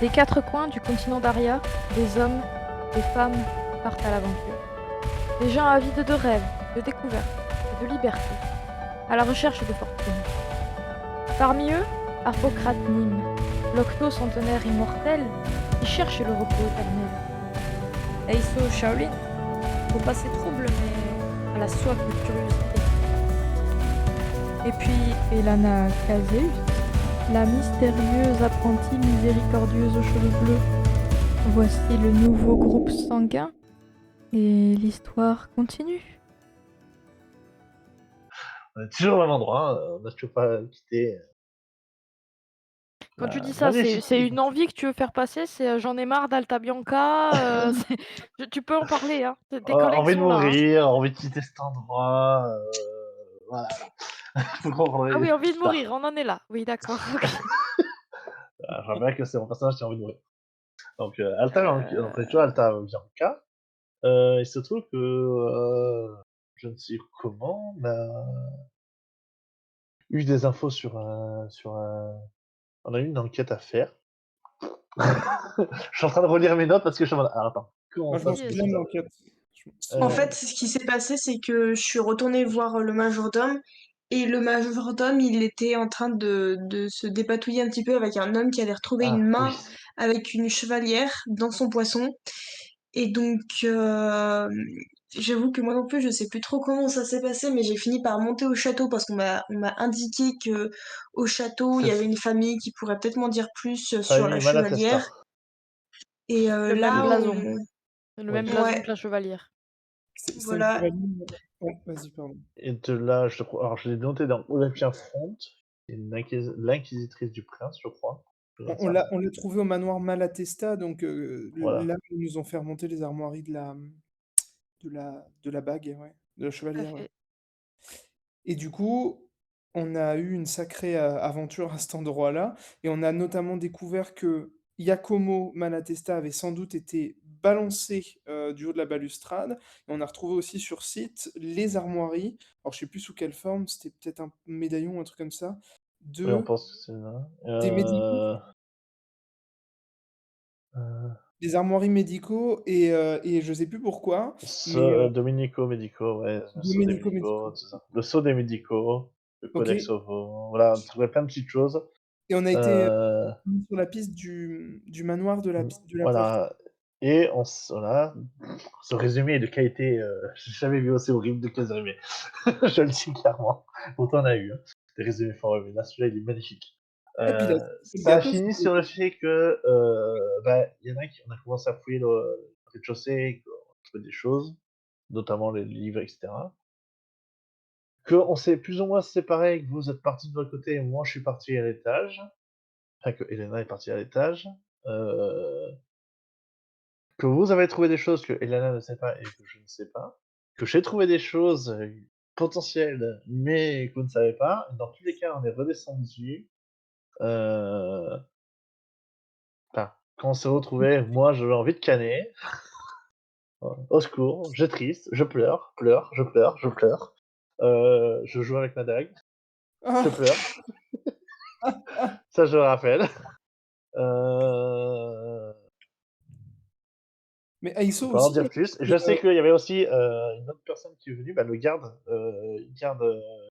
Des quatre coins du continent d'Aria, des hommes, des femmes partent à l'aventure. Des gens avides de rêves, de découvertes et de liberté, à la recherche de fortune. Parmi eux, Harpocrate Nîmes, l'octo-centenaire immortel qui cherche le repos éternel. Eiso Shaolin, au passé trouble mais à la soif de curiosité. Et puis Elana Caseus, la mystérieuse apprentie miséricordieuse aux cheveux bleus. Voici le nouveau groupe sanguin et l'histoire continue. On est toujours au même endroit, hein, on n'a toujours pas quitté Quand tu la dis ça, magnifique c'est île. une envie que tu veux faire passer, c'est j'en ai marre d'Alta Bianca, tu peux en parler, hein. Tes collègues Envie de sont là, hein. mourir, envie de quitter cet endroit, voilà. Vous Ah comprendrez oui, envie de plus tard. mourir, on en est là. Oui, d'accord, OK. Je vois bien que c'est mon personnage qui a envie de mourir. Donc, Alta Bianca, donc, tu vois, Heu, Alta Bianca, il se trouve que, je ne sais comment, on a eu des infos on a eu une enquête à faire. Je suis en train de relire mes notes parce que je suis en mode: «Ah attends, comment Moi, je ça m'en se fait souviens tout de ça?» l'enquête. En heu, fait, ce qui s'est passé, c'est que je suis retournée voir le majordome et le majordome, il était en train de se dépatouiller un petit peu avec un homme qui avait retrouvé une oui. main avec une chevalière dans son poisson. Et donc, j'avoue que moi non plus, je sais plus trop comment ça s'est passé, mais j'ai fini par monter au château parce qu'on m'a indiqué que au château, il y C'est avait une famille qui pourrait peut-être m'en dire plus sur la famille Malatesta. chevalière. Et le même là, blason, le Oui. même blason ouais, que la chevalière. C'est une voilà. chevalier. Ouais, vas-y, pardon. Et de là, je crois alors je l'ai noté dans Olympia Front, c'est l'inquisitrice du prince, je crois. Ça doit être ça. On l'a trouvé au manoir Malatesta, donc Voilà. là où ils nous ont fait remonter les armoiries de la bague, ouais, de la Tout à chevalière, ouais. fait. Et du coup, on a eu une sacrée aventure à cet endroit-là, et on a notamment découvert que Giacomo Malatesta avait sans doute été balancé du haut de la balustrade, et on a retrouvé aussi sur site les armoiries, alors je sais plus sous quelle forme, c'était peut-être un médaillon, un truc comme ça, Oui, on de pense que c'est là. des médicaux, Heu, des armoiries médicaux, et je sais plus pourquoi, mais Domenico Medico, ouais, le sceau des Domenico médicaux, Medico. tout ça. Le sceau des médicaux, le Ok. Codex Ovo, voilà, on trouvait plein de petites choses. Et on a été Heu, mis sur la piste du manoir de la porte. voilà et voilà, ce résumé est de qualité, j'ai jamais vu aussi horrible de résumé. Je le dis clairement. Pourtant on a eu, hein, des résumés forts, mais là celui-là il est magnifique. Et puis là, c'est le Ça a gâteau, fini sur le fait que, bah, il y en a qui on a commencé à fouiller le rez-de-chaussée et qu'on a trouvé des choses, notamment les livres et cetera. Qu'on s'est plus ou moins séparés, que vous êtes partis de votre côté et moi je suis parti à l'étage. Enfin que Elena est partie à l'étage. Heu, que vous avez trouvé des choses que Elena ne sait pas et que je ne sais pas. Que j'ai trouvé des choses, potentielles, mais que vous ne savez pas. Dans tous les cas, on est redescendu. Heu, enfin, quand on s'est retrouvés, moi j'avais envie de canner. Au secours, je triste, je pleure, pleure, je pleure, je pleure. Je joue avec ma dague, je Ah! pleure, ça je le rappelle. Heu, Mais je Aiso peux pas en aussi, dire plus. c'est, Je sais qu'il y avait aussi, une autre personne qui est venue, bah, le garde, garde, ah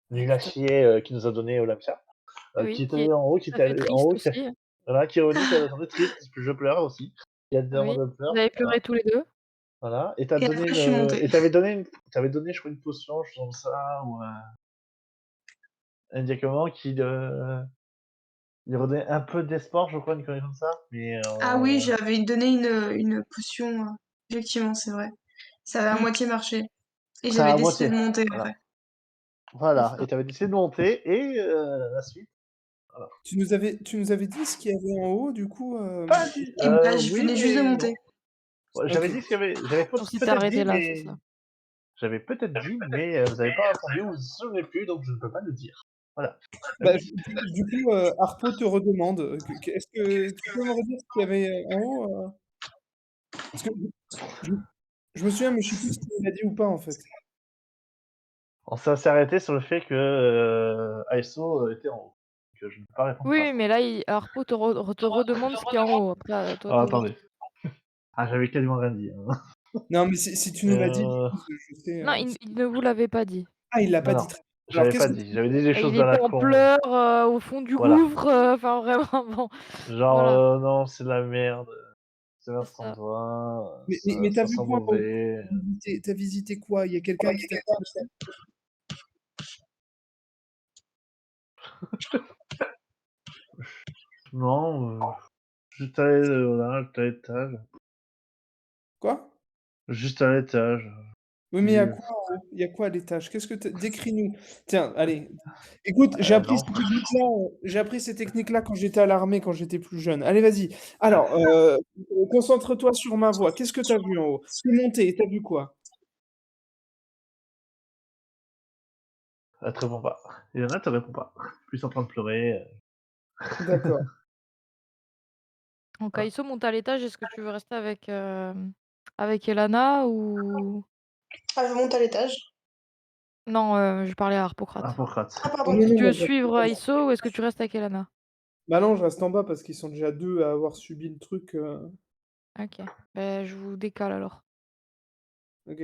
nul à putain, chier, qui nous a donné Olympia, qui Oui, qui est était en haut, qui tout à était fait allé en triste haut, aussi. voilà, qui est revenu, qui attendait triste parce que je pleure aussi. Il y a des moments Oui, de vous pleurs, avez voilà, pleuré tous les 2. voilà et Et après, je suis montée. tu donné, je crois, une potion, je comme ça ou un médicament qui, il redonnait un peu d'espoir, je crois, une connerie comme ça, mais Ah oui, j'avais donné une potion, effectivement, c'est vrai. Ça avait à Mmh, moitié marché. Et ça j'avais à décidé moitié, de monter voilà. après. c'est Voilà ça. et tu avais décidé de monter et la suite, voilà. tu nous avais dit ce qu'il y avait en haut, du coup, Pas du Et bah, je oui, venais juste de mais monter. non. Ouais, j'avais OK. dit ce qu'il y avait j'avais On s'était peut-être arrêté dit, là, c'est mais ça. j'avais peut-être dit, mais vous avez pas entendu, vous vous souvenez plus, donc je ne peux pas le dire. Voilà. Bah, du coup, Harpo te redemande, est-ce que tu peux me redire ce qu'il y avait, en haut, Parce que je je me souviens, mais je sais plus si tu l'as dit ou pas, en fait. On s'est arrêté sur le fait que, ASO était en haut. je ne peux pas répondre par Oui, rapport mais à ça. là, Harpo te redemande ce qu'il y a en haut. Après, à toi Oh, de. attendez. Ah, j'avais quasiment rien dit, hein. Non, mais si tu nous l'as dit, du Heu, coup, je sais, Non, il ne vous l'avait pas dit. Ah, il l'a non, pas dit, non, très bien. Alors j'avais qu'est-ce pas que dit. J'avais dit des Et il choses à la était en con, pleurs, au fond du voilà. gouffre, enfin vraiment, bon, Genre, voilà, non, c'est de la merde, c'est c'est vers cet ça. endroit, mais tu ça vu sent quoi en haut? mauvais. Tu visité quoi? Il y a quelqu'un qui t'a Non, juste aller, voilà, juste à l'étage. quoi? Juste à l'étage. Oui, mais il y a Puis, quoi en haut? Il y a quoi à l'étage? Qu'est-ce que tu décris-nous. Tiens, allez, écoute, non. j'ai appris ces techniques-là quand j'étais à l'armée, quand j'étais plus jeune. Allez, vas-y. Alors, concentre-toi sur ma voix. Qu'est-ce que tu as vu en haut? Tu es monté, tu as vu quoi? Elle te répond pas. Ilana te répond pas. Plus en train de pleurer, D'accord. Donc voilà. Aiso monte à l'étage, est-ce que tu veux rester avec Elana ou... Ah, je monte à l'étage. Non, je parlais à Harpocrate. Hippocrate. Ah, Non, pardon. non, Est-ce que non, tu veux moi, suivre Aiso ou est-ce que tu restes avec Elana? bah non, je reste en bas parce qu'ils sont déjà 2 à avoir subi le truc, Ok, ben, je vous décale alors. OK.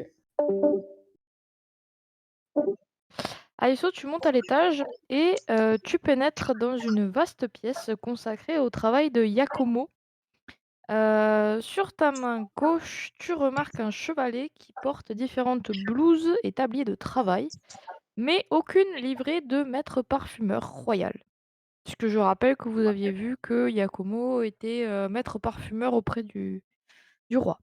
Aiso, tu montes à l'étage et tu pénètres dans une vaste pièce consacrée au travail de Yakomo. Sur ta main gauche, tu remarques un chevalet qui porte différentes blouses et tabliers de travail, mais aucune livrée de maître parfumeur royal. Puisque je rappelle que vous aviez vu que Yakomo était maître parfumeur auprès du roi.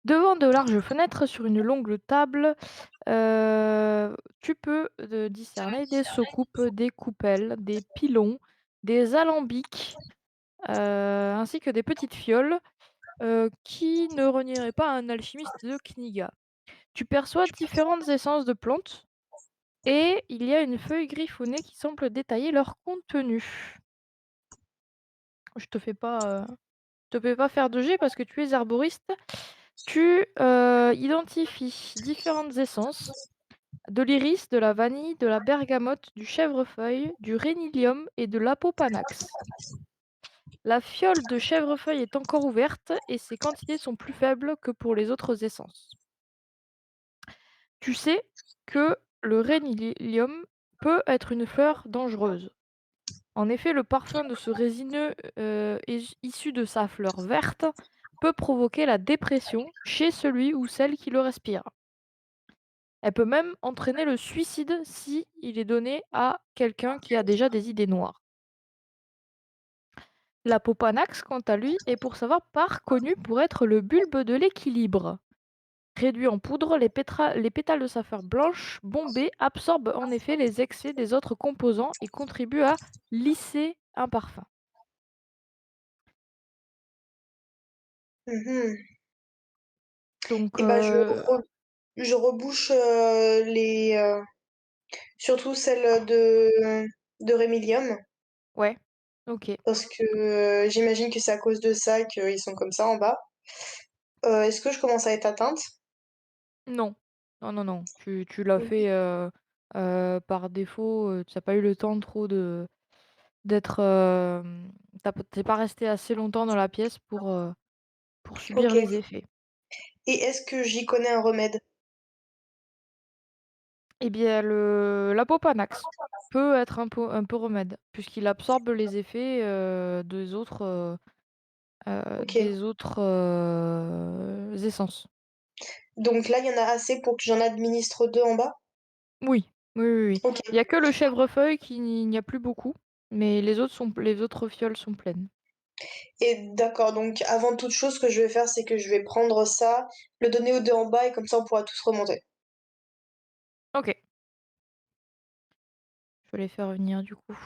Devant de larges fenêtres sur une longue table, tu peux discerner des soucoupes, des coupelles, des pilons, des alambics, ainsi que des petites fioles qui ne renieraient pas un alchimiste de Kniga. Tu perçois différentes essences de plantes et il y a une feuille griffonnée qui semble détailler leur contenu. Je te fais pas faire de jet parce que tu es arboriste. Tu identifies différentes essences, de l'iris, de la vanille, de la bergamote, du chèvrefeuille, du rhénilium et de l'apopanax. La fiole de chèvrefeuille est encore ouverte et ses quantités sont plus faibles que pour les autres essences. Tu sais que le rhénilium peut être une fleur dangereuse. En effet, le parfum de ce résineux issu de sa fleur verte peut provoquer la dépression chez celui ou celle qui le respire. Elle peut même entraîner le suicide si il est donné à quelqu'un qui a déjà des idées noires. La popanax, quant à lui, est pour sa part connue pour être le bulbe de l'équilibre. Réduit en poudre, les pétales de sa fleur blanche bombée absorbent en effet les excès des autres composants et contribuent à lisser un parfum. Mhm. Donc, Et bah, je rebouche surtout celle de Rémilium, ouais, ok. parce que j'imagine que c'est à cause de ça qu'ils sont comme ça en bas. Est-ce que je commence à être atteinte? Non, non, non, non. Tu l'as Ok. fait par défaut. Tu n'as pas eu le temps trop d'être. T'es pas resté assez longtemps dans la pièce pour subir Ok. les effets. Et est-ce que j'y connais un remède? Eh bien, l'apopanax peut être un peu remède, puisqu'il absorbe les effets Ok. des autres essences. Donc là, il y en a assez pour que j'en administre deux en bas? Oui, oui, oui, oui. Ok. Il y a que le chèvrefeuille qui n'y a plus beaucoup, mais les autres fioles sont pleines. Et d'accord, donc avant toute chose, ce que je vais faire, c'est que je vais prendre ça, le donner aux deux en bas, et comme ça, on pourra tous remonter. Ok, je vais les faire venir du coup.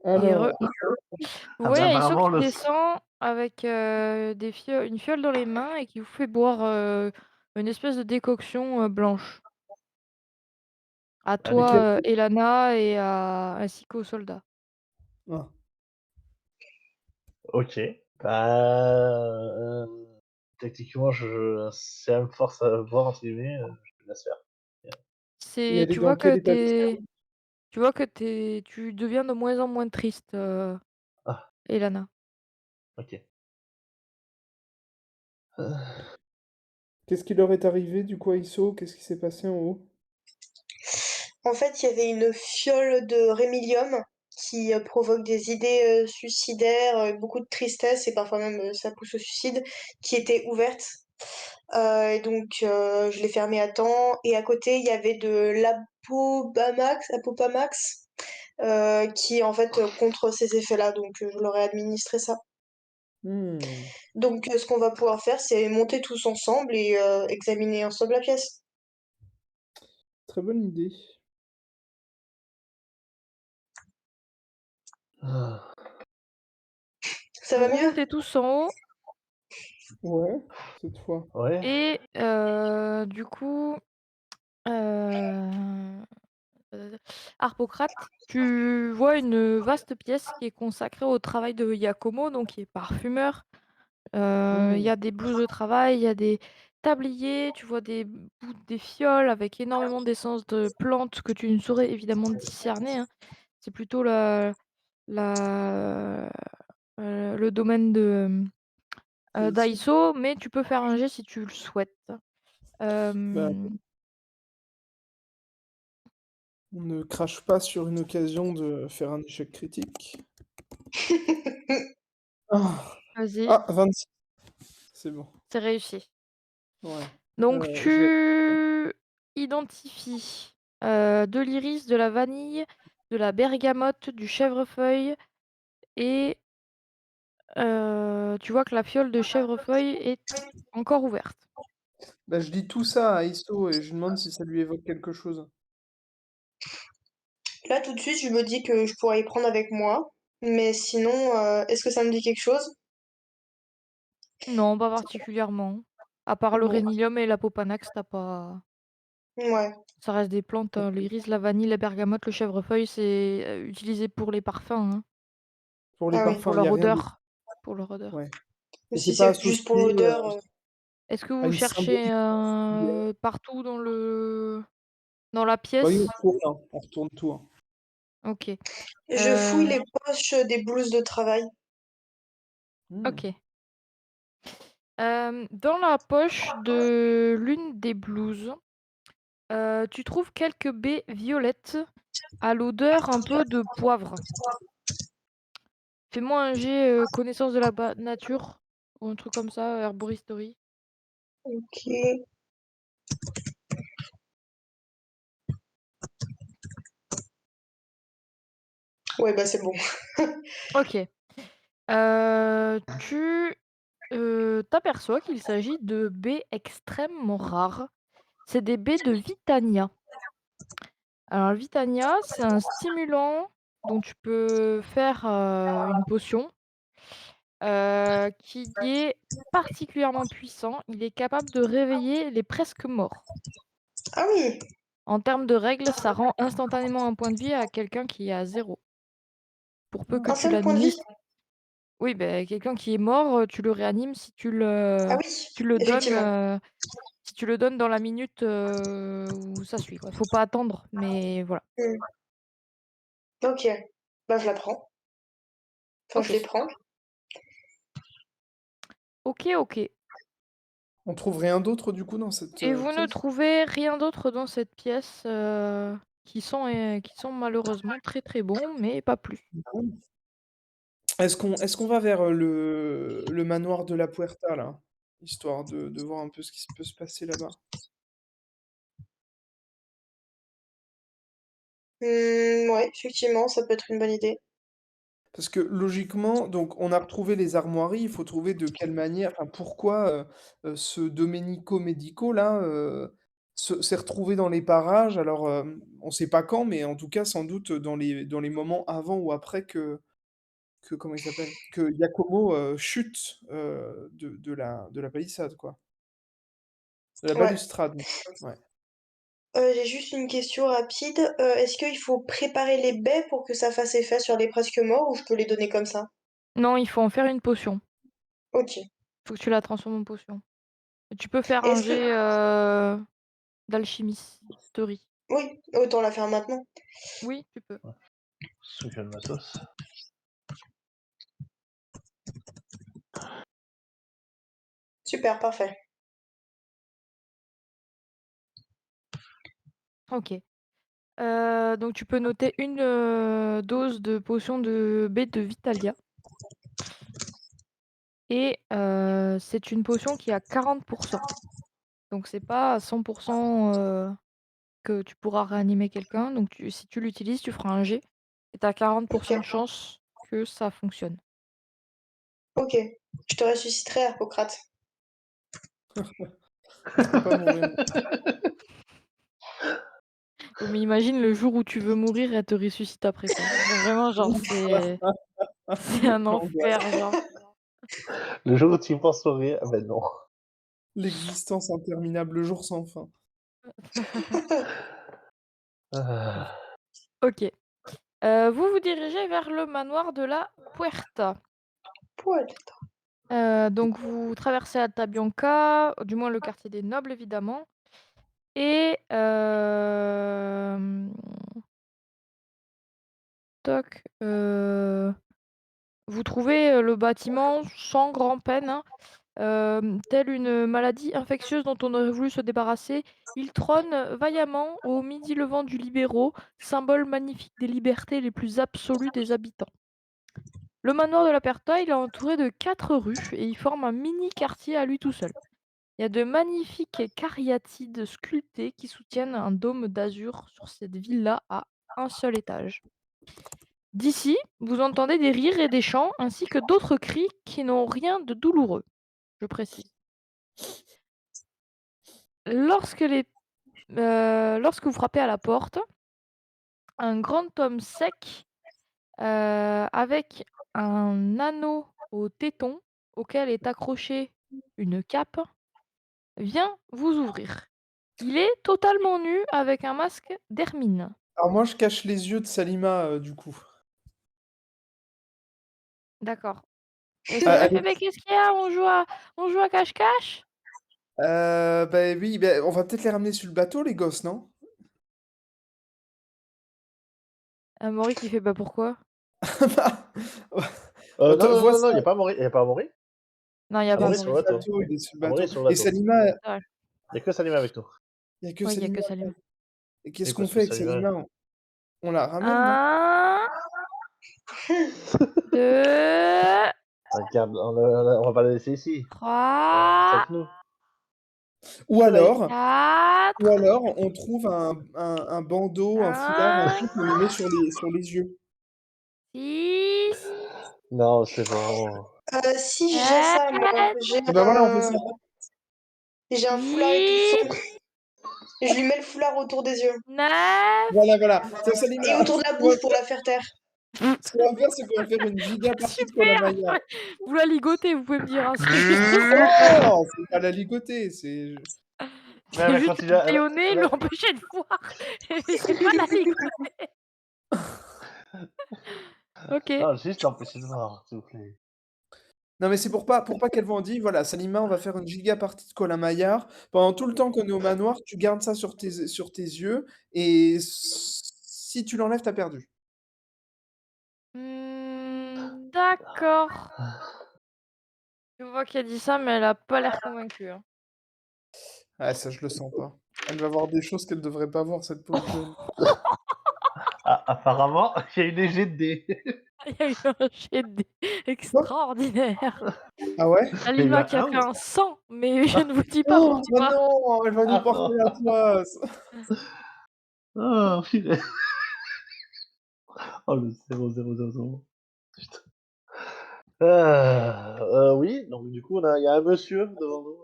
Et Alors, vous Ah voyez bah, Aiso apparemment qui le descend avec une fiole dans les mains et qui vous fait boire une espèce de décoction blanche. À avec toi, Elana, ainsi qu'aux soldats. ah, OK. Bah, techniquement, si elle me force à voir, entre guillemets, je laisse faire. Et C'est elle est dans quel établissement? tu vois que tu deviens de moins en moins triste, Ah, Elana. OK. Qu'est-ce qui leur est arrivé du coup à Isso? Qu'est-ce qui s'est passé en haut? En fait, il y avait une fiole de rémilium qui provoque des idées suicidaires, beaucoup de tristesse et parfois même ça pousse au suicide, qui était ouverte. Et donc, je l'ai fermée à temps. Et à côté, il y avait de l'Apopamax, qui en fait contre ces effets-là. Donc, je leur ai administré ça. Mmh, Donc, ce qu'on va pouvoir faire, c'est monter tous ensemble et examiner ensemble la pièce. très bonne idée. Ah, Ça Vous va mieux? remontez tous en haut Ouais, cette fois. ouais. et du coup, heu Harpocrate, tu vois une vaste pièce qui est consacrée au travail de Giacomo, donc qui est parfumeur. Il y Mmh, a des blouses de travail, il y a des tabliers, tu vois des fioles avec énormément d'essence de plantes que tu ne saurais évidemment discerner, hein. C'est plutôt la le domaine d'Aïsso. d'Aïsso, mais tu peux faire un jet si tu le souhaites. Bah, Hem, on ne crache pas sur une occasion de faire un échec critique. Ah! Vas-y, Ah, 26, c'est bon. c'est réussi. Ouais. Donc Je vais tu identifies, de l'iris, de la vanille, de la bergamote, du chèvrefeuille et tu vois que la fiole de chèvrefeuille est encore ouverte. bah, je dis tout ça à Aïsso et je lui demande si ça lui évoque quelque chose. Là, tout de suite, je me dis que je pourrais y prendre avec moi. Mais sinon, est-ce que ça me dit quelque chose? Non, pas particulièrement. À part le Bon, rhénilium et l'apopanax, tu pas Ouais. ça reste des plantes, hein. OK. L'iris, la vanille, la bergamote, le chèvrefeuille, c'est, utilisé pour les parfums, hein, Pour les Ah oui. pour parfums, il y leur a rien d'autre? odeur, pour leur odeur. Ouais. Mais Et si c'est pas c'est juste pour associé, l'odeur, Est-ce que à vous une cherchez, symbolique particulière? partout dans la Bah oui, pièce? on retourne tout, hein. OK. je fouille Heu, les poches des blouses de travail. Mmh. OK. Dans la poche de l'une des blouses, tu trouves quelques baies violettes à l'odeur un peu de poivre. Fais-moi un jet, connaissance de la nature ou un truc comme ça, herboristerie. OK. Ouais, bah, c'est bon. OK. Tu, t'aperçois qu'il s'agit de baies extrêmement rares. C'est des baies de Vitania. Alors le Vitania, c'est un stimulant dont tu peux faire, une potion, qui est particulièrement puissant. Il est capable de réveiller les presque morts. Ah oui! En termes de règles, ça rend instantanément un point de vie à quelqu'un qui est à 0. Pour peu que Un Mmh. tu seul point de l'animes vie? s oui, beh, quelqu'un qui est mort, tu le réanimes Ah oui, si tu le donnes, effectivement. si tu le donnes dans la minute, où ça suit, quoi. Faut pas attendre, mais voilà. Mmh. OK. Bah, je la prends. Enfin, je OK. les prends. OK, OK. On trouve rien d'autre du coup dans cette, Et vous ne pièce? trouvez rien d'autre dans cette pièce, qui sont malheureusement très, très bons, mais pas plus. Mmh. Est-ce qu'on va vers, le manoir de la Puerta là? Histoire de voir un peu ce qui se peut se passer là-bas? Ouais, effectivement, ça peut être une bonne idée. Parce que logiquement, donc on a retrouvé les armoiries, il faut trouver de quelle manière, enfin pourquoi, ce Domenico Medico là, s'est retrouvé dans les parages. Alors, on sait pas quand, mais en tout cas sans doute dans les moments avant ou après que comment il s'appelle? Que Giacomo, chute, de la palissade quoi, de la Ouais. balustrade. Ouais. J'ai juste une question rapide. Est-ce qu'il faut préparer les baies pour que ça fasse effet sur les presque morts ou je peux les donner comme ça? Non, il faut en faire une potion. OK. Faut que tu la transformes en potion. Tu peux faire un Est-ce que... jet d'alchimisterie. Oui, autant la faire maintenant. Oui, tu peux. Sous quel matos. Super, parfait. Ok. Donc tu peux noter une dose de potion de baie de Vitalia. Et c'est une potion qui a 40%. Donc c'est pas à 100% que tu pourras réanimer quelqu'un. Donc si tu l'utilises, tu feras un jet. Et tu as 40% de chance que ça fonctionne. Ok. Je te ressusciterai, Hippocrate. Je peux pas mourir. Oui, mais imagine le jour où tu veux mourir et elle te ressuscite après, quoi. Vraiment, genre, c'est un L'angoisse. enfer, genre. Le jour où tu y penses mourir, ah ben non. L'existence interminable, le jour sans fin. Ah. Ok. Vous vous dirigez vers le manoir de la Puerta. Puerta. Donc vous traversez Alta Bianca, du moins le quartier des nobles, évidemment. Et toc, vous trouvez le bâtiment sans grand peine, hein. Telle une maladie infectieuse dont on aurait voulu se débarrasser, il trône vaillamment au midi levant du Libéraux, symbole magnifique des libertés les plus absolues des habitants. Le manoir de la Puerta, il est entouré de 4 rues et il forme un mini-quartier à lui tout seul. Il y a de magnifiques cariatides sculptées qui soutiennent un dôme d'azur sur cette villa à un seul étage. D'ici, vous entendez des rires et des chants ainsi que d'autres cris qui n'ont rien de douloureux, je précise. Lorsque vous frappez à la porte, un grand homme sec, avec un anneau au téton auquel est accrochée une cape, vient vous ouvrir. Il est totalement nu avec un masque d'hermine. Alors moi, je cache les yeux de Salima, du coup. D'accord. Et Salima Elle fait: «Mais qu'est-ce qu'il y a? On joue à cache-cache?» Bah oui, bah, on va peut-être les ramener sur le bateau, les gosses, non? Maury qui fait: «Bah, pourquoi?» Bah, Non, autant non, vois non, non, ça, il n'y a pas Amaury. Il n'y a pas Amaury. Non, il y a pas il est Amaury sur sur le le Maury. bateau. bateau, il est sur le Amaury bateau. sur le Et bateau. Salima, C'est vrai. Il n'y a que Salima avec nous. il y a que Oui, il y a que Salima. Salima. Et qu'est-ce Oui, qu'on parce que fait avec Salima. Salima? On la ramène, non? 1, 2, Regarde, on va pas la laisser ici. C'est 3, avec nous. Ou Soleil. alors, 4, on trouve un bandeau, un foulard, un 5, truc, on le met sur les yeux. 6, Non, c'est bon. Si, j'ai 7, ça, moi. Et bah voilà, on fait ça. J'ai un foulard 8, étouffant. Je lui mets le foulard autour des yeux. 9. Voilà, voilà. Tiens, Salima, Et autour de la bouche pour la faire taire. ce qu'on va faire, c'est qu'on va faire une giga partie de Super! Kolamaya. Vous la ligotez, vous pouvez me dire, hein, c'est juste ça, en fait. Non, c'est pas la ligoter, c'est... C'est Mais juste quand il la a. bâillonner, mais- l'empêcher de voir. C'est pas la ligoter. Ok. Non, juste l'empêcher de voir, s'il vous plaît. Non, mais c'est pour pas qu'elle vendit. Voilà, Salima, on va faire une giga partie de Kolamaya. Pendant tout le temps qu'on est au manoir, tu gardes ça sur tes yeux, et si tu l'enlèves, t'as perdu. D'accord. Je vois qu'elle dit ça, mais elle a pas l'air convaincue, hein. Ah, ça, je le sens pas. Elle va voir des choses qu'elle devrait pas voir, cette pauvre jeune. Ah, apparemment, il y a eu des jets de dés. Il y a eu un jet de dés extraordinaire. Ah ouais? Il y a eu Alima un qui a 1 fait ou... un 100, mais je ne vous dis pas Oh, bah pourquoi. non, elle va nous Ah porter non. la poisse. Ah, filet. Oh, le 0, 0, 0, 0. Putain. Oui, donc du coup, il y a un monsieur devant nous.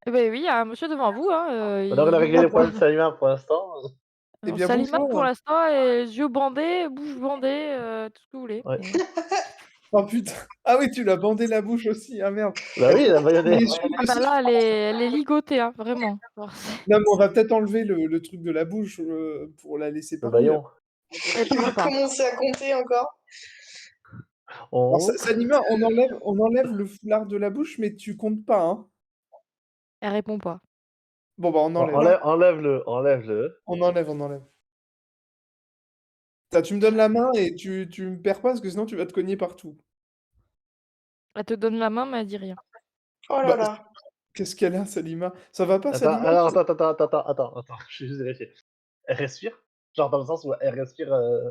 Eh ben oui, il y a un monsieur devant vous, hein, Alors, il a il réglé vous les problèmes pose. de Salima pour l'instant. Eh Alors bien, Salima, pour bonjour. l'instant, est les yeux bandés, bouche bandée, tout ce que vous voulez. Ouais. Mais... Oh putain. Ah oui, tu l'as bandé la bouche aussi. Ah merde. Bah oui, il a Les baïonné. yeux Ah bah aussi. là, elle est ligotée, hein, vraiment. Genre, Non, mais on va peut-être enlever le truc de la bouche, pour la laisser Le parler. baillon. elle Il parle va pas. commencer à compter encore. Alors, 11. Salima, on enlève le foulard de la bouche, mais tu comptes pas, hein. Elle répond pas. Bon, bah, on Bon, enlève. enlève-le. On enlève, on enlève. Tu me donnes la main et tu me perds pas parce que sinon tu vas te cogner partout. Elle te donne la main, mais elle dit rien. Oh là Bah, là. qu'est-ce qu'elle a, Salima? Ça va pas, Attends, Salima? alors, attends, je vais juste vérifier. Elle respire? Genre dans le sens où elle respire,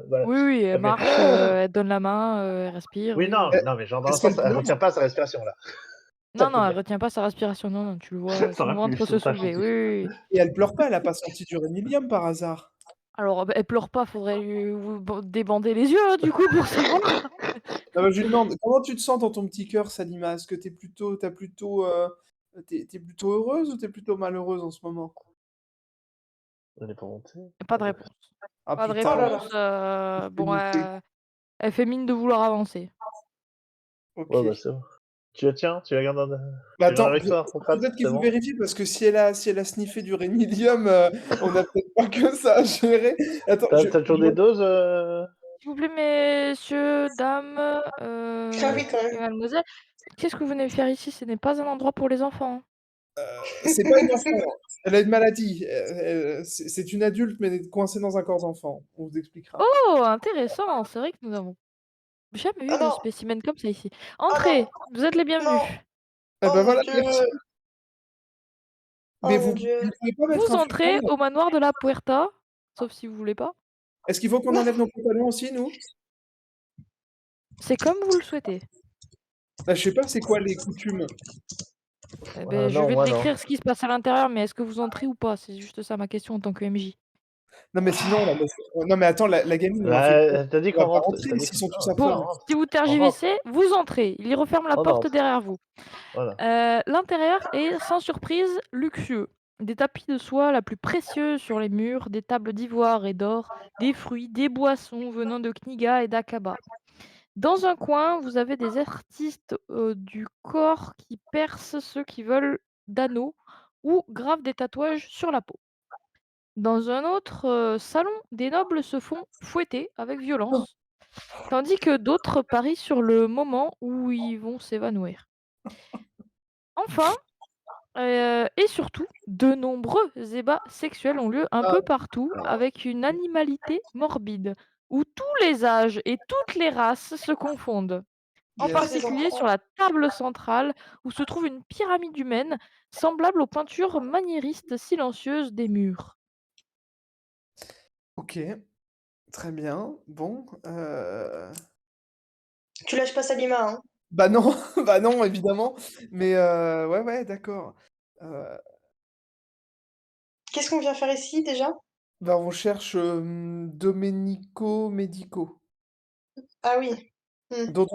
voilà. Oui, oui, elle Elle fait marche, elle donne la main, elle respire, Oui, oui, oui. non, mais genre dans le Est-ce sens, qu'elle elle pleure? retient pas sa respiration là. Ça Non, peut non, elle dire. retient pas sa respiration. Non, non, tu le vois, Ça son aurait pu, ventre c'est se pour ça que je soulever. dis. Oui, oui, oui. Et elle pleure pas, elle a pas senti du Rémilium par hasard? Alors, bah, elle pleure pas, faudrait lui débander les yeux, hein, du coup, pour savoir. Non, mais je lui demande, comment tu te sens dans ton petit cœur, Salima? Est-ce que t'es plutôt heureuse ou t'es plutôt malheureuse en ce moment? Elle est pas montée. Pas de réponse. Ah Pas de putain, Oh là je réponse. là. suis Bon, dégoûté. elle fait mine de vouloir avancer. Ouais, bah OK. c'est bon. Tu la tiens, tu la gardes Bah, tu l'as attends, avec toi, on passe, peut-être qu'il c'est faut bon? vérifier parce que si elle a sniffé du Rémilium, on a peut-être pas que ça à gérer. Attends, T'as toujours je des vois doses S'il vous plaît, messieurs, dames, Ah oui, quand et même. mademoiselles, qu'est-ce que vous venez faire ici? Ce n'est pas un endroit pour les enfants, hein. c'est pas une enfant, elle a une maladie, c'est une adulte mais elle est coincée dans un corps d'enfant. On vous expliquera. Oh, intéressant! C'est vrai que nous avons jamais Ah vu de non, spécimen comme ça ici. ah non, Entrez, vous êtes les bienvenus. non. Eh Oh ben mon voilà, Dieu. merci. Mais Oh mon vous Dieu. pouvez pas mettre Vous un entrez foulard? au manoir de la Puerta, sauf si vous voulez pas. Est-ce qu'il faut qu'on enlève nos pantalons aussi, nous? C'est comme vous le souhaitez. Bah, je sais pas, c'est quoi les coutumes? Eh beh, je Non, vais te moi non. décrire ce qui se passe à l'intérieur, mais est-ce que vous entrez ou pas? C'est juste ça ma question en tant que MJ. Non, mais sinon, la meuf non, mais attends, la gamine, elle en fait quoi? T'as dit Elle va qu'on pas rentre, rentrer t'as dit s'ils qu'on sont tous à on Bon, poil. rentre, si vous on rentre, tergiversez, vous entrez. Il referme la on porte entre. derrière vous. Voilà. L'intérieur est, sans surprise, luxueux. Des tapis de soie la plus précieuse sur les murs, des tables d'ivoire et d'or, des fruits, des boissons venant de Kniga et d'Aqaba. Dans un coin, vous avez des artistes du corps qui percent ceux qui veulent d'anneaux ou gravent des tatouages sur la peau. Dans un autre salon, des nobles se font fouetter avec violence, tandis que d'autres parient sur le moment où ils vont s'évanouir. Enfin, et surtout, de nombreux ébats sexuels ont lieu un Ah, peu partout, avec une animalité morbide, où tous les âges et toutes les races se confondent. En yes. Pas des particulier sur enfants. la table centrale, où se trouve une pyramide humaine, semblable aux peintures maniéristes silencieuses des murs. OK, très bien. Bon, Tu lâches pas Salima, hein. bah non, bah non, évidemment, mais ouais, ouais, d'accord. Heu, Qu'est-ce qu'on vient faire ici déjà? bah, on cherche, Domenico Medico, Ah oui. Hmm. dont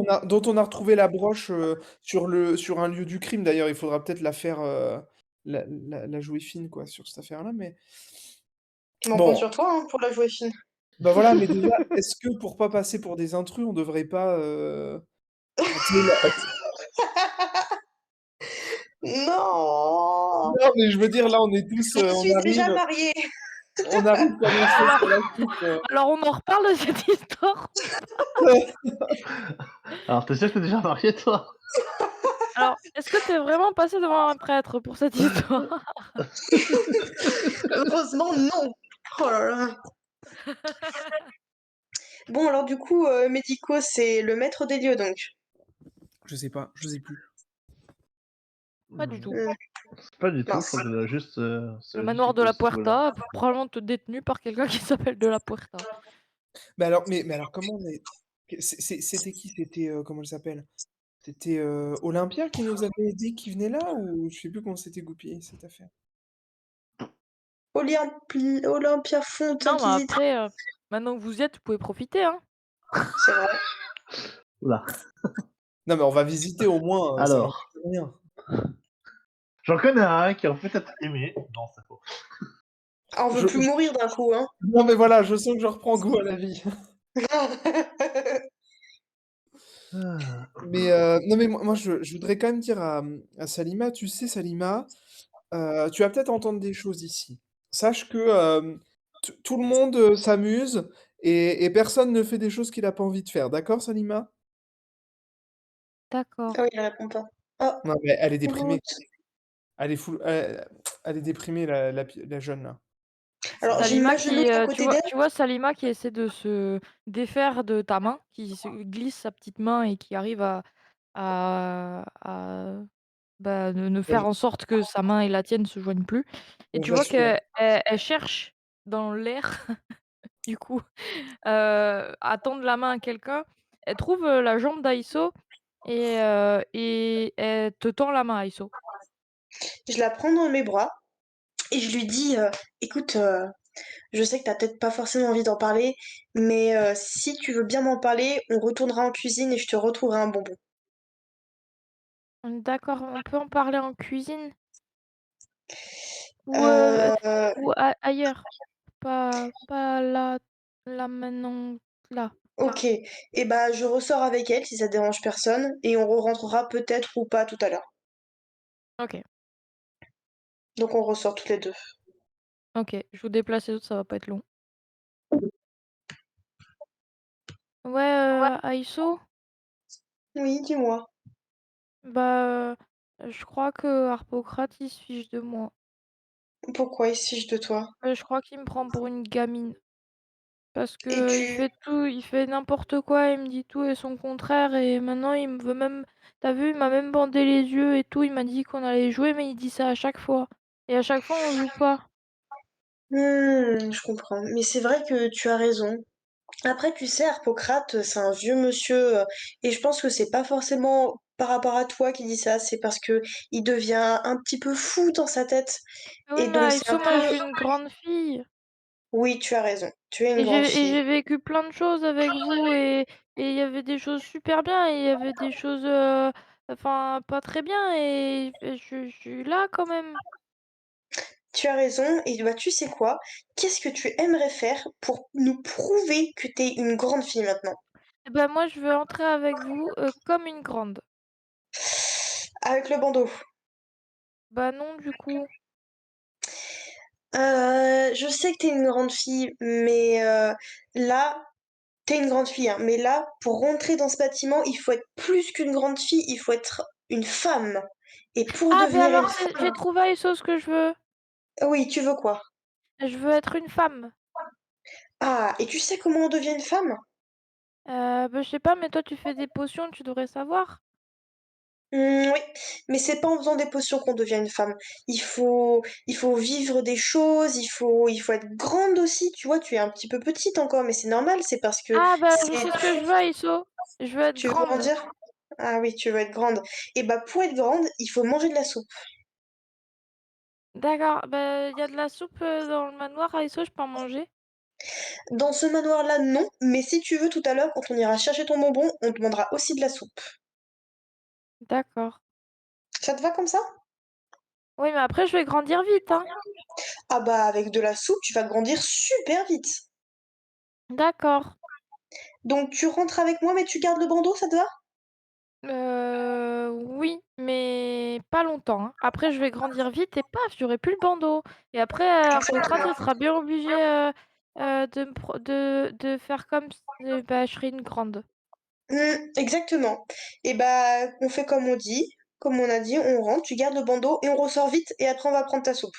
on a retrouvé la broche, sur un lieu du crime d'ailleurs. Il faudra peut-être la faire, la jouer fine quoi sur cette affaire-là, mais Mais on compte bon, sur toi hein, pour la jouer fine. bah, voilà, mais déjà, est-ce que pour pas passer pour des intrus, on devrait pas, enfin, tu sais, la Non! non, mais je veux dire là, on est tous, Je suis déjà mariée. on arrive comme un cheveu sur Alors, la soupe, alors on en reparle de cette histoire. Alors, t'es sûr que t'es déjà marié, toi? Alors, est-ce que tu es vraiment passé devant un prêtre pour cette histoire? Heureusement, non. Oh là là. Bon, alors du coup, Médico, c'est le maître des lieux, donc. Je sais pas, je sais plus. Pas du tout. Hmm, Pas du tout, je mince. crois qu'il a juste, ça Le a juste manoir de été la ce mot-là. Puerta, probablement détenu par quelqu'un qui s'appelle de la Puerta. Mais alors comment on est c'était qui? C'était, comment elle s'appelle? C'était, Olympia qui nous avait dit qu'il venait là ou je sais plus comment c'était goupillé cette affaire? Olympia Fonte Non, mais Inquisitrice, après, maintenant que vous y êtes, vous pouvez profiter, hein. c'est vrai. Oula. Non, mais on va visiter au moins, ça Alors, n'engage rien. j'en connais un qui aurait peut-être aimé. Non, c'est faux. Ah, on veut Je plus mourir d'un coup, hein. non, mais voilà, je sens que je reprends goût à la vie. Ah. Mais, non, mais moi je voudrais quand même dire à Salima, tu sais Salima, tu vas peut-être entendre des choses ici. Sache que, tout le monde, s'amuse et personne ne fait des choses qu'il a pas envie de faire. D'accord Salima? D'accord. Ah oui, elle répond pas. Oh, Non, mais elle est route. déprimée. Elle est full elle est déprimée la jeune là. Alors C'est Salima j'imagine qui, l'autre à tu côté vois d'elle. tu vois Salima qui essaie de se défaire de ta main, qui se glisse sa petite main et qui arrive à bah, de faire en sorte que sa main et la tienne se joignent plus et bon, tu je la vois suis, hein. qu'elle cherche dans l'air, du coup, à tendre la main à quelqu'un. Elle trouve, la jambe d'Aïsso et elle te tend la main, Aïsso. Je la prends dans mes bras et je lui dis, «Écoute, je sais que t'as peut-être pas forcément envie d'en parler, mais si tu veux bien m'en parler, on retournera en cuisine et je te retrouverai un bonbon». D'accord, on peut en parler en cuisine ou, Heu, ou a ailleurs? Pas là maintenant, là. OK et bah, je ressors avec elle si ça dérange personne et on re-rentrera peut-être ou pas tout à l'heure. OK, Donc on ressort toutes les 2. OK. Je vous déplace les autres, ça va pas être long. Ouais, Aïsso? Oui, dis-moi? Bah, je crois que Harpocrate, il se fiche de moi. Pourquoi il se fiche de toi? Je crois qu'il me prend pour une gamine. Parce Et que il tu fait tout, il fait n'importe quoi, il me dit tout et son contraire et maintenant il me veut même tu vu, il m'a même bandé les yeux et tout, il m'a dit qu'on allait jouer mais il dit ça à chaque fois et à chaque fois on joue pas. je comprends. Mais c'est vrai que tu as raison. Après, tu sais, Harpocrate, c'est un vieux monsieur, et je pense que c'est pas forcément par rapport à toi qu'il dit ça, c'est parce que il devient un petit peu fou dans sa tête. Ah oui, Et mais donc c'est un Aïsso, moi je peu suis une grande fille oui, tu as raison, tu es une et grande j'ai fille. vécu plein de choses avec vous et il y avait des choses super bien et il y avait des choses, enfin pas très bien et je suis là quand même. Tu as raison et bah, tu sais quoi? Qu'est-ce que tu aimerais faire pour nous prouver que tu es une grande fille maintenant? Et bah, moi je veux entrer avec vous, comme une grande. Avec le bandeau. Bah non du coup. Je sais que tu es une grande fille, mais là, tu es une grande fille, hein, mais là, pour rentrer dans ce bâtiment, il faut être plus qu'une grande fille, il faut être une femme. Et pour Ah, ben devenir une alors j'ai femme trouvé les choses que je veux. oui, tu veux quoi? Je veux être une femme. Ah, et tu sais comment on devient une femme? Bah, je sais pas, mais toi tu fais des potions, tu devrais savoir. Oui, mais c'est pas en faisant des potions qu'on devient une femme. Il faut vivre des choses, il faut être grande aussi, tu vois? Tu es un petit peu petite encore, mais c'est normal, c'est parce que Ah bah, je c'est sais ce que je veux, Aïsso. Je veux être tu veux grande. grandir? Ah oui, tu veux être grande. Et bah, pour être grande, il faut manger de la soupe. D'accord, bah, il y a de la soupe, dans le manoir, Aïsso, je peux en manger? Dans ce manoir-là, non, mais si tu veux, tout à l'heure, quand on ira chercher ton bonbon, on te demandera aussi de la soupe. D'accord. Ça te va comme ça? Oui, mais après je vais grandir vite, hein. Ah bah, avec de la soupe, tu vas grandir super vite. D'accord. Donc tu rentres avec moi, mais tu gardes le bandeau, ça te va? Oui, mais pas longtemps, hein. Après je vais grandir vite et paf, j'aurai plus le bandeau et après, Harpocrate, il Exactement. sera bien obligé, de faire comme s bah, je serai une grande. Exactement. Et bah, on fait comme on a dit, on rentre, tu gardes le bandeau et on ressort vite et après on va prendre ta soupe.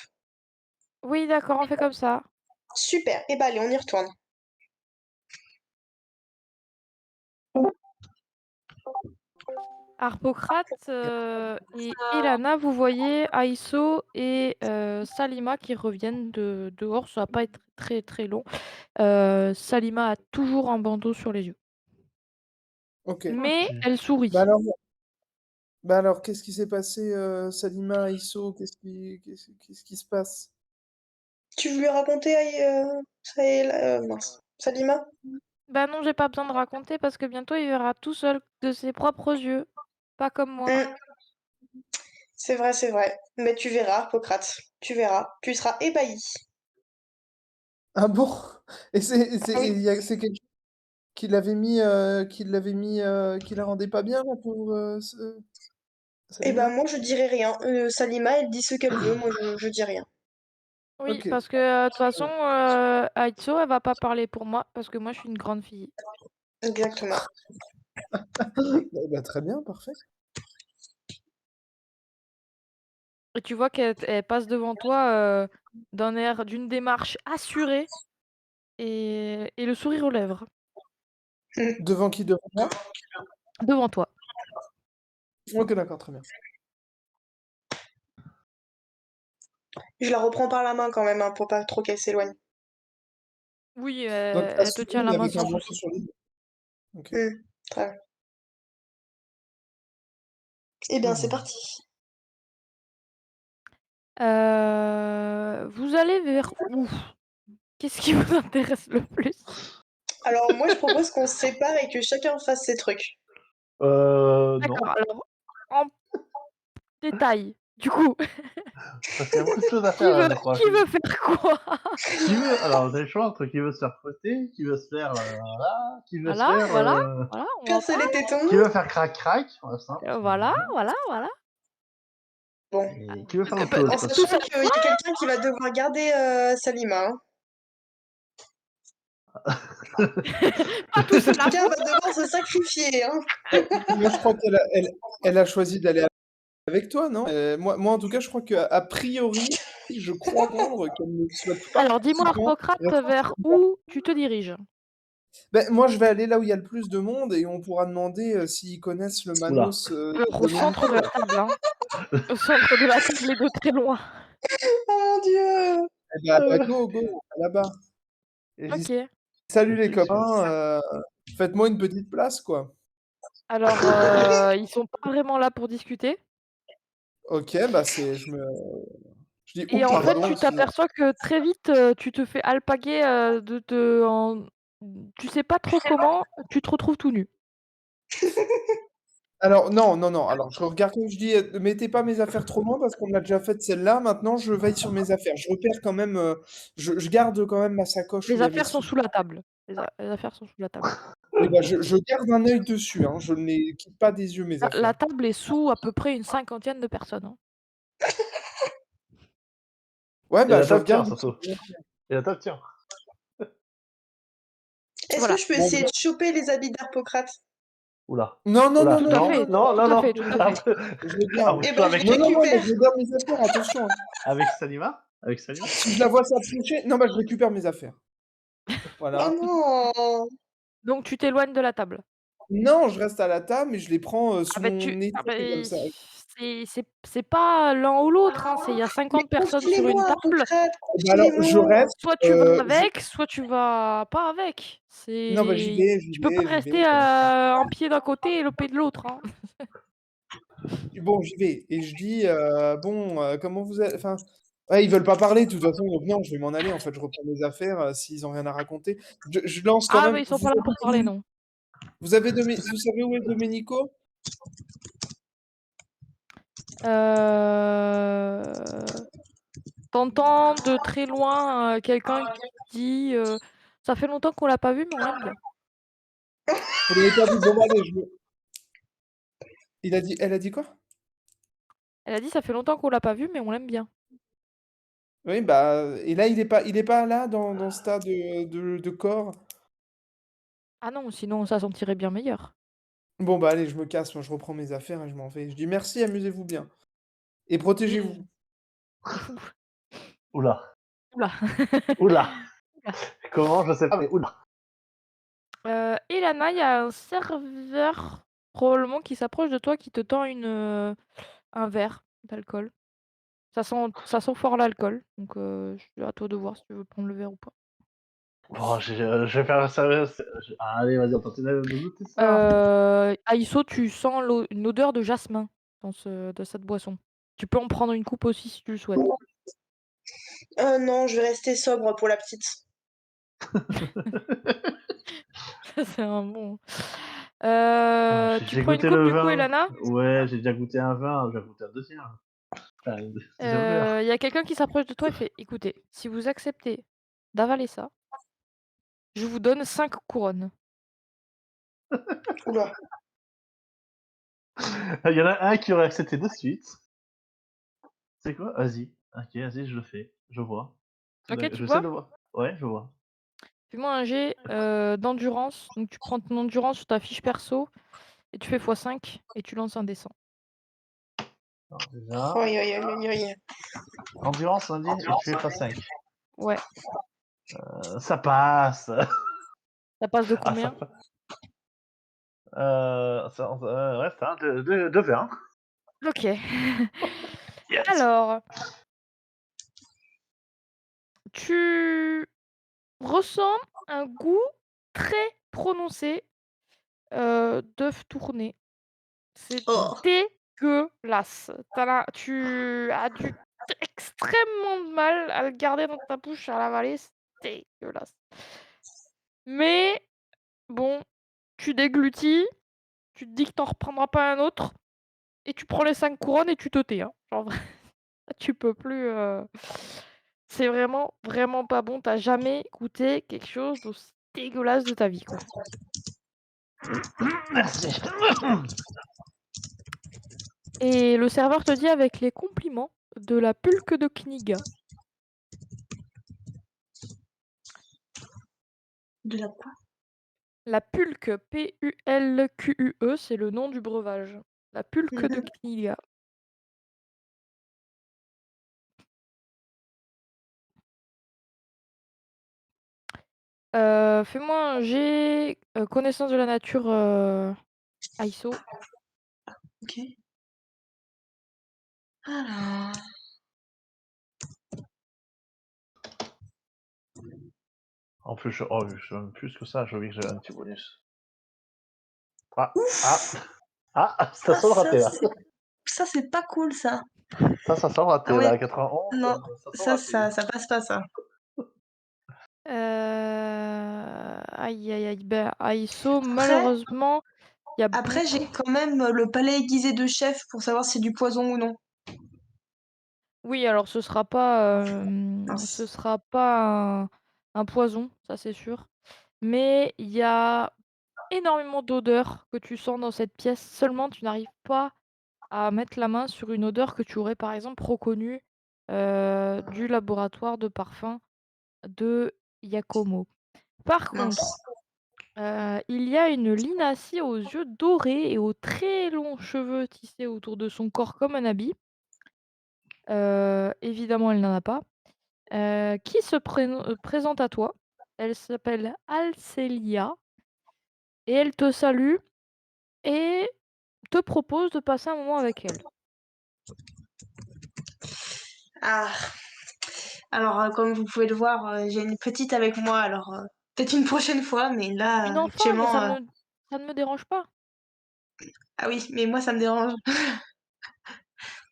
Oui, d'accord, on fait comme ça. Super. Et bah allez, on y retourne. Harpocrate, et Elana, vous voyez Aïsso et Salima qui reviennent de dehors, ça va pas être très, très long. Salima a toujours un bandeau sur les yeux, OK. mais Ok. elle Bah sourit. alors bah alors qu'est-ce qui s'est passé, Salima, Isso? Qu'est-ce qui se passe? Tu voulais raconter, mince, Salima? Bah non, j'ai pas besoin de raconter parce que bientôt il verra tout seul de ses propres yeux, pas comme moi. Mmh, c'est vrai, c'est vrai. Mais tu verras, Hippocrate, tu verras, tu seras ébahi. Ah bon? Et Ah oui. c'est quelque chose qui la rendait pas bien, la pauvre, Et bah Salima? moi je dirai rien. Salima, elle dit ce qu'elle veut, moi je dis rien. Oui, OK. parce que de toute façon, Aïsso, elle va pas parler pour moi parce que moi je suis une grande fille. Exactement. Bah, très bien, parfait. Et tu vois qu'elle passe devant toi d'une démarche assurée et le sourire aux lèvres. Devant qui? Devant moi? Devant toi. Ok, d'accord, très bien. Je la reprends par la main quand même, hein, pour pas trop qu'elle s'éloigne. Oui, Donc, elle te tient assuré, la mais main avec un sans morceau souci. sur les deux. Ok. Très bien. Eh bien, c'est parti. Vous allez vers où? Qu'est-ce qui vous intéresse le plus? Alors, moi, je propose qu'on se sépare et que chacun fasse ses trucs. Non, D'accord, alors en détail, du coup, parce qu'il y a beaucoup de choses à faire là, je crois. qui veut faire quoi? Qui veut Alors, vous avez le choix entre qui veut se faire fouetter, qui veut se faire là, qui veut se Voilà, faire voilà, voilà, on en Percer les parle. tétons. qui veut faire crac crac, voilà, simple. Voilà, voilà, voilà. Bon. Et qui veut faire autre Bah, chose En tout parce que- sachant ça qu'il y a quelqu'un qui va devoir garder Salima. Hein. pas tout ça à la Quelqu'un fois. va devoir se sacrifier. Hein. Moi, je crois qu'elle a choisi d'aller avec toi, non? Moi, en tout cas, je crois qu'à priori, je crois comprendre qu'elle ne souhaite pas Alors dis-moi, forcément Arpocrate, rester vers où tu te diriges? Ben, moi, je vais aller là où il y a le plus de monde et on pourra demander s'ils connaissent le Oula. Manos Au centre de la table, hein. Au centre de la table et de très loin. Oh mon dieu. Eh ben, bah, go, là-bas. Et je dis, Ok. salut les Effectivement. copains, faites-moi une petite place, quoi. Alors, ils sont pas vraiment là pour discuter. Ok, bah je dis, Et oups, en fait, pardon, tu excusez. t'aperçois que très vite, tu te fais alpaguer, tu sais pas trop comment, tu te retrouves tout nu. Alors, non, alors je regarde comme je dis, mettez pas mes affaires trop loin parce qu'on a déjà fait celle-là, maintenant je veille sur mes affaires. Je repère quand même, je garde quand même ma sacoche où Les il y a mes affaires sont sous. sous la table. Les affaires sont sous la table. Oui, bah, je garde un œil dessus, hein, je ne les quitte pas des yeux, mes La affaires. table est sous à peu près une cinquantaine de personnes, hein. Ouais, Et bah la je table tient regarde. surtout. Et la table tient. Est-ce que Voilà. je peux Bon, essayer de choper les habits d'Arpocrate? Oula. non, non, Oula. non, Tout à non, fait, non, Non, non, non, tout à non. fait, tout à fait. je les garde. Eh Arrange-toi ben, je avec, les Non, moi, récupère. je garde mes affaires, attention. Hein. avec Salima. Avec Salima. Si je la vois s'approcher, non, bah je récupère mes affaires. Voilà. Oh non. Donc tu t'éloignes de la table. Non, je reste à la table, mais je les prends sous Ah beh, mon tu nez ah beh, comme ça. c'est pas l'un ou l'autre, hein, il y a Mais 50 personnes sur une confie-les-moi, table. Arpocrate, Bah alors, je confie-les-moi. reste. Soit tu vas avec, soit tu vas pas avec. Non, bah Tu peux pas j'y vais. rester, un pied d'un côté et le pied de l'autre, hein. Bon, j'y vais. Et je dis, bon, comment vous êtes. Enfin, ouais, ils veulent pas parler de toute façon, donc non, je vais m'en aller. En fait, je reprends mes affaires s'ils ont rien à raconter. Je lance quand Ah même. mais ils sont pas là pour parler, non. Vous savez où est Domenico? Heu, tu de très loin, quelqu'un qui dit: «Ça fait longtemps qu'on l'a pas vu, mais on l'aime bien». Vous l'avez pas vu? Bon, bah, allez, elle a dit quoi? Elle a dit: «Ça fait longtemps qu'on l'a pas vu, mais on l'aime bien». Oui, bah, et là, il est pas là dans ce tas de corps? Ah non, sinon ça sentirait bien meilleur. Bon, bah, allez, je me casse, moi, je reprends mes affaires et je m'en vais. Je dis: «Merci, amusez-vous bien et protégez-vous». Et Oula. ouh là. Oula. Comment? Je sais pas, mais oula. Et Lana, il y a un serveur, probablement qui s'approche de toi, qui te tend un verre d'alcool. Ça sent fort l'alcool, donc à toi de voir si tu veux prendre le verre ou pas. Bon, je vais faire ça. Allez, vas-y, on continue de goûter ça. Aïsso, tu sens une odeur de jasmin de cette boisson. Tu peux en prendre une coupe aussi si tu le souhaites. Non, je vais rester sobre pour la petite. C'est un bon. Tu J'ai prends une goûté coupe le du coup, vin. Elana? Ouais, j'ai déjà goûté un vin, je vais goûter un deuxième. Enfin, deuxième verre. Il y a quelqu'un qui s'approche de toi et fait: «Écoutez, si vous acceptez d'avaler ça, je vous donne 5 couronnes». Oula. Il y en a un qui aurait accepté de suite. C'est quoi? Vas-y. Ok, vas-y, je le fais. Je vois. OK, Je tu sais vois? de voir. Ouais, je vois. Fais-moi un jet, d'endurance. Donc tu prends ton endurance sur ta fiche perso et tu fais x5 et tu lances un dé 100. Alors, déjà, Aïe, aïe, aïe, aïe, aïe. endurance, on dit, et tu es x5. Ouais. Ça passe. Ça passe de Ah, ça combien? passe. Ouais, ça, de 20. Ok. Yes. Alors, tu ressens un goût très prononcé d'œuf tourné. C'est Oh. dégueulasse. Tu as extrêmement de mal à le garder dans ta bouche, à l'avaler. C'est dégueulasse. Mais bon, tu déglutis, tu te dis que t'en reprendras pas un autre, et tu prends les 5 couronnes et tu te tais, hein. Genre, tu peux plus. C'est vraiment, vraiment pas bon. T'as jamais goûté quelque chose d'aussi dégueulasse de ta vie, quoi. Merci. Et le serveur te dit avec les compliments de la pulque de Kniga. De la quoi? La pulque, Pulque, c'est le nom du breuvage. La pulque de Kniga. Fais-moi un jet connaissance de la nature ISO. Ok. Alors. En plus, plus que ça, j'ai oublié que j'avais un petit bonus. Ah, Ouf! ça Ah, sent le raté là. ça c'est pas cool ça. Ça sent le raté Ah là. ouais, 91, non, ça sent le raté. ça passe pas ça. Aïe aïe aïe. Ben, ISO, Après, malheureusement, il y a après j'ai beaucoup. quand même le palais aiguisé de chef pour savoir si c'est du poison ou non. Oui, alors ce Mince. sera pas un poison, ça c'est sûr. Mais il y a énormément d'odeurs que tu sens dans cette pièce. Seulement, tu n'arrives pas à mettre la main sur une odeur que tu aurais par exemple reconnue du laboratoire de parfum de Yakomo. Par Mince. contre, il y a une linacie aux yeux dorés et aux très longs cheveux tissés autour de son corps comme un habit. Évidemment, elle n'en a pas. Qui se présente à toi. Elle s'appelle Alcelia et elle te salue et te propose de passer un moment avec elle. Ah, alors comme vous pouvez le voir, j'ai une petite avec moi, alors peut-être une prochaine fois, mais là Une enfant, mais actuellement, ça ne me dérange pas. ah oui, mais moi ça me dérange.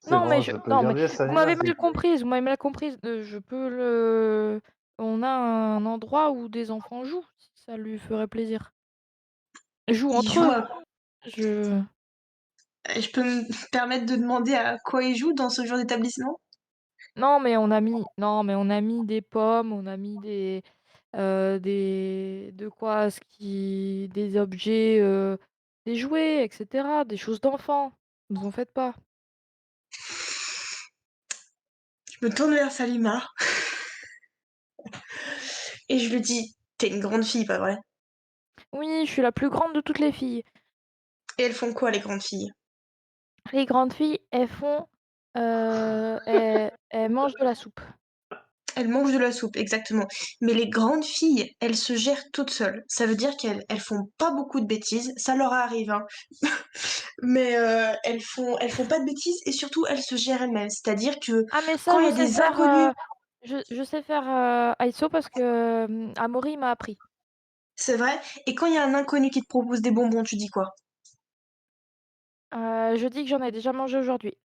C'est Non, mais bon, je peux non, mais garder vous m'avez Salina, s'il mal te plaît. comprise, vous m'avez mal comprise. Je peux le on a un endroit où des enfants jouent, si ça lui ferait plaisir. Ils jouent Il entre joue eux. à... Je Je peux me permettre de demander à quoi il joue dans ce genre d'établissement? non, mais on a mis des pommes, on a mis des objets, des jouets, et cetera, des choses d'enfants. Ne vous en faites pas. Je me tourne vers Salima et je lui dis, t'es une grande fille, pas vrai? Oui, je suis la plus grande de toutes les filles. Et elles font quoi les grandes filles? Les grandes filles, elles mangent de la soupe. Elles mangent de la soupe, exactement. Mais les grandes filles, elles se gèrent toutes seules. Ça veut dire qu'elles font pas beaucoup de bêtises, ça leur arrive, hein. Mais elles font pas de bêtises et surtout elles se gèrent elles-mêmes. C'est-à-dire que Ah mais quand ça, il y je a sais des faire, inconnus, je sais faire, Aiso parce que, Amaury m'a appris. c'est vrai, et quand il y a un inconnu qui te propose des bonbons, tu dis quoi? Je dis que j'en ai déjà mangé aujourd'hui.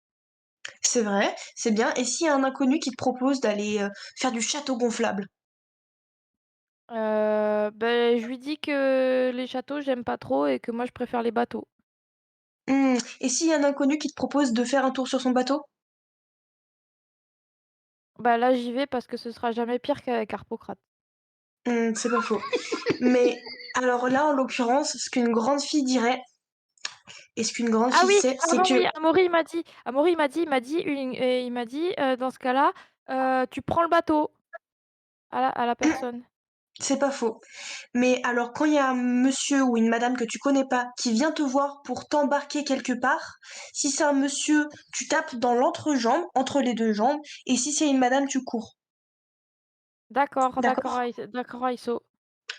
C'est vrai, c'est bien. Et s'il y a un inconnu qui te propose d'aller faire du château gonflable? Je lui dis que les châteaux, j'aime pas trop et que moi, je préfère les bateaux. Et s'il y a un inconnu qui te propose de faire un tour sur son bateau? Bah là, j'y vais parce que ce sera jamais pire qu'avec Harpocrate. C'est pas faux. Mais alors là, en l'occurrence, ce qu'une grande fille dirait, et ce qu'une grande Ah fille oui, sait, c'est pardon, oui, que il m'a dit, dans ce cas-là, tu prends le bateau à la personne. C'est pas faux. Mais alors, quand il y a un monsieur ou une madame que tu connais pas qui vient te voir pour t'embarquer quelque part, si c'est un monsieur, tu tapes dans l'entrejambe, entre les deux jambes, et si c'est une madame, tu cours. D'accord, d'accord, D'accord? D'accord, Aïsso.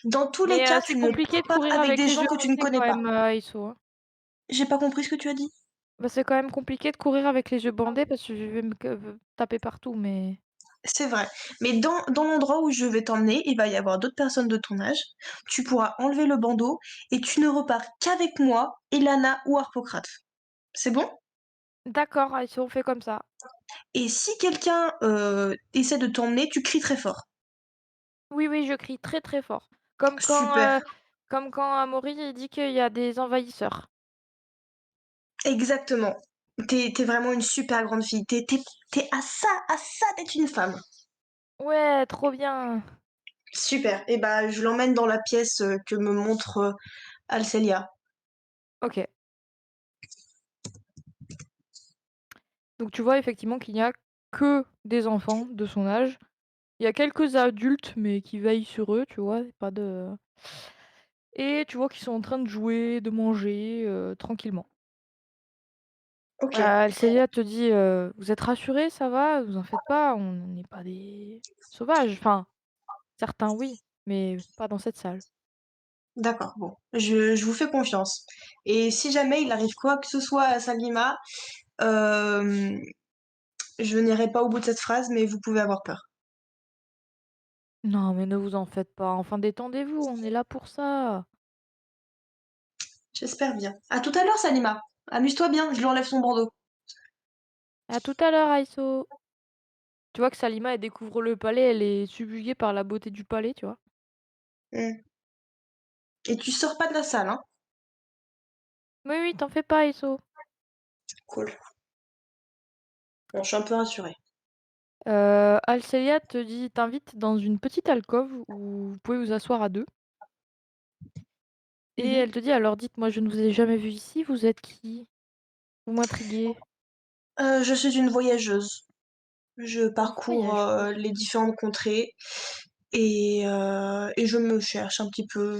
Dans tous les Mais cas, c'est tu ne compliqué cours de pas courir avec avec des les gens yeux que tu ne bandés connais quand pas. même, Aïsso, hein. J'ai pas compris ce que tu as dit. Bah, c'est quand même compliqué de courir avec les yeux bandés parce que je vais taper partout, mais C'est vrai. Mais dans l'endroit où je vais t'emmener, il va y avoir d'autres personnes de ton âge. Tu pourras enlever le bandeau et tu ne repars qu'avec moi, Elana ou Harpocrate. C'est bon? d'accord, Aïsso, on fait comme ça. Et si quelqu'un essaie de t'emmener, tu cries très fort. Oui, oui, je crie très, très fort. Super. Comme quand Amaury, il dit qu'il y a des envahisseurs. Exactement. T'es vraiment une super grande fille. T'es à ça d'être une femme. Ouais, trop bien. Super. Et bah, je l'emmène dans la pièce que me montre Alcelia. OK. Donc tu vois effectivement qu'il n'y a que des enfants de son âge. Il y a quelques adultes, mais qui veillent sur eux, tu vois? Pas de et tu vois qu'ils sont en train de jouer, de manger, tranquillement. Ok. Célia te dit, «Vous êtes rassurés, ça va? Vous en faites pas, on n'est pas des sauvages». Enfin, certains oui, mais pas dans cette salle. D'accord. Bon. Je vous fais confiance. Et si jamais il arrive quoi que ce soit à Salima, euh, je n'irai pas au bout de cette phrase, mais vous pouvez avoir peur. Non, mais ne vous en faites pas, enfin détendez-vous, on est là pour ça. J'espère bien. À tout à l'heure, Salima. Amuse-toi bien, je lui enlève son bandeau. À tout à l'heure, Aïsso. Tu vois que Salima, elle découvre le palais, elle est subjuguée par la beauté du palais, tu vois? Hmm. Et tu sors pas de la salle, hein? Oui, oui, t'en fais pas, Aïsso. Cool. Bon, je suis un peu rassurée. Alcelia te dit t'invite dans une petite alcôve où vous pouvez vous asseoir à 2 et elle Mhm. te dit: «Alors dites-moi, je ne vous ai jamais vu ici, vous êtes qui? Vous m'intriguez». Je suis une voyageuse. Je Une parcours voyageuse. les différentes contrées et je me cherche un petit peu.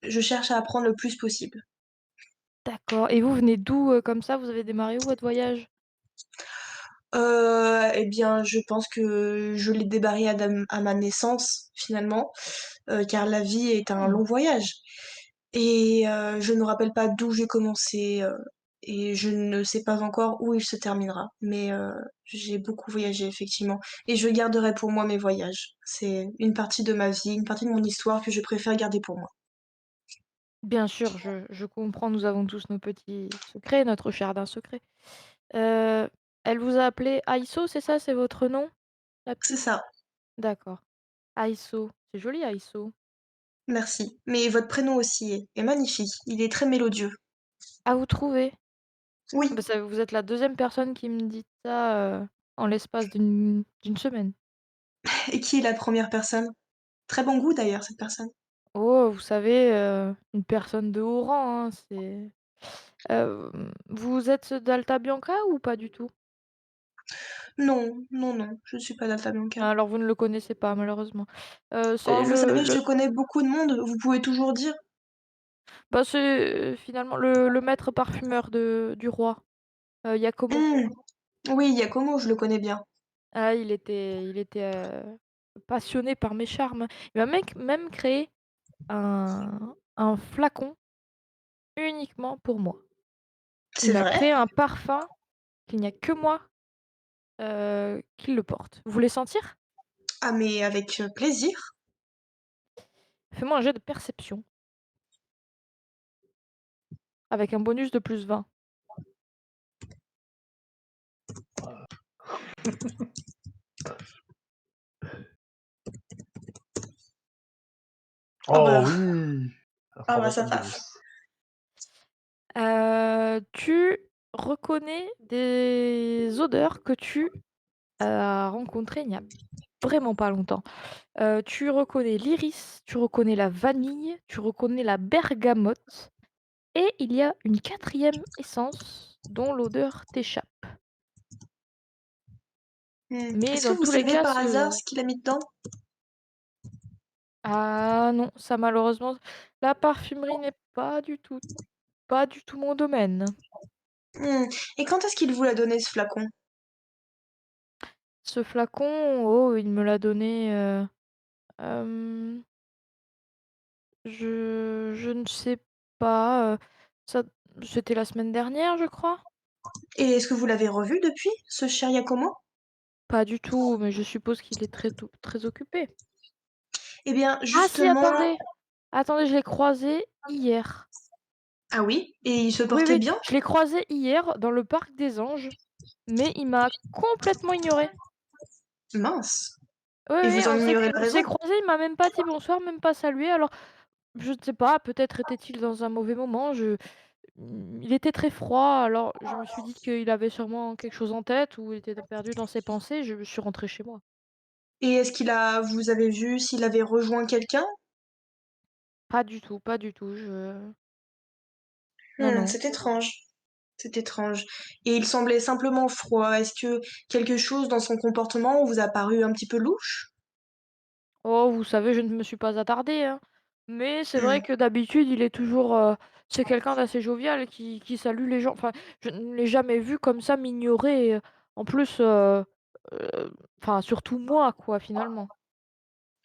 Je cherche à apprendre le plus possible. D'accord, et vous venez d'où, comme ça? Vous avez démarré où votre voyage? Eh bien, je pense que je l'ai débarré à ma naissance, finalement, car la vie est un Mmh. long voyage. Et je ne me rappelle pas d'où j'ai commencé, et je ne sais pas encore où il se terminera. Mais j'ai beaucoup voyagé, effectivement. Et je garderai pour moi mes voyages. C'est une partie de ma vie, une partie de mon histoire que je préfère garder pour moi. Bien sûr, je comprends, nous avons tous nos petits secrets, notre jardin secret. Heu, Elle vous a appelé Aïsso, c'est ça? C'est votre nom, la C'est petite? ça, D'accord. Aïsso, c'est joli Aïsso. merci. Mais votre prénom aussi est magnifique. Il est très mélodieux. Ah, vous trouvez? Oui. Bah, ça vous êtes la deuxième personne qui me dit ça, en l'espace d'une semaine. Et qui est la première personne? Très bon goût d'ailleurs, cette personne. Oh, vous savez, une personne de haut rang, hein, vous êtes d'Alta Bianca ou pas du tout? Non, non, non, je ne suis pas d'Alta Bianca. Alors vous ne le connaissez pas malheureusement. Oh, C'est vous savez, le je connais beaucoup de monde, vous pouvez toujours dire. bah, c'est, finalement le maître parfumeur du roi, Giacomo. Hmm, oui, Giacomo, je le connais bien. Ah, passionné par mes charmes. Il m'a même créé un flacon uniquement pour moi. Il C'est m'a vrai? créé un parfum qu'il n'y a que moi, qui le porte. Vous voulez sentir? Ah, mais avec plaisir. Fais-moi un jet de perception avec un bonus de +20. Ah Oh bah, oui! ah bah Information ça de va. bonus. Tu reconnais des odeurs que tu as rencontrées il n'y a vraiment pas longtemps. Tu reconnais l'iris, tu reconnais la vanille, tu reconnais la bergamote et il y a une quatrième essence dont l'odeur t'échappe. Hmm. Mais Est-ce que dans vous tous les savez cas, par hasard ce ce qu'il a mis dedans? Ah non, ça malheureusement, la parfumerie n'est pas du tout mon domaine. Mmh. Et quand est-ce qu'il vous l'a donné ce flacon? Ce flacon, oh, il me l'a donné, hem, je ne sais pas, ça c'était la semaine dernière, je crois? Et est-ce que vous l'avez revu depuis, ce cher Giacomo? Pas du tout, mais je suppose qu'il est très occupé. Eh bien, Ah si, justement. attendez! Attendez, je l'ai croisé hier. Ah oui? Et il se Oui, portait oui, bien? je l'ai croisé hier dans le parc des Anges, mais il m'a complètement ignorée. Mince. Oui, Et oui, vous en ignorez la on s'est raison? croisés, il m'a même pas dit bonsoir, même pas salué. Alors, je ne sais pas, peut-être était-il dans un mauvais moment. Il était très froid, alors je me suis dit qu'il avait sûrement quelque chose en tête ou il était perdu dans ses pensées. Je suis rentrée chez moi. Et est-ce qu'il a vous avez vu s'il avait rejoint quelqu'un? Pas du tout, pas du tout. Non, non. C'est étrange. C'est étrange. Et il semblait simplement froid. Est-ce que quelque chose dans son comportement vous a paru un petit peu louche? Oh, vous savez, je ne me suis pas attardée, hein. Mais c'est vrai Mmh. que d'habitude, il est toujours, c'est quelqu'un d'assez jovial qui salue les gens. Enfin, je ne l'ai jamais vu comme ça m'ignorer, en plus, heu, enfin surtout moi quoi, finalement.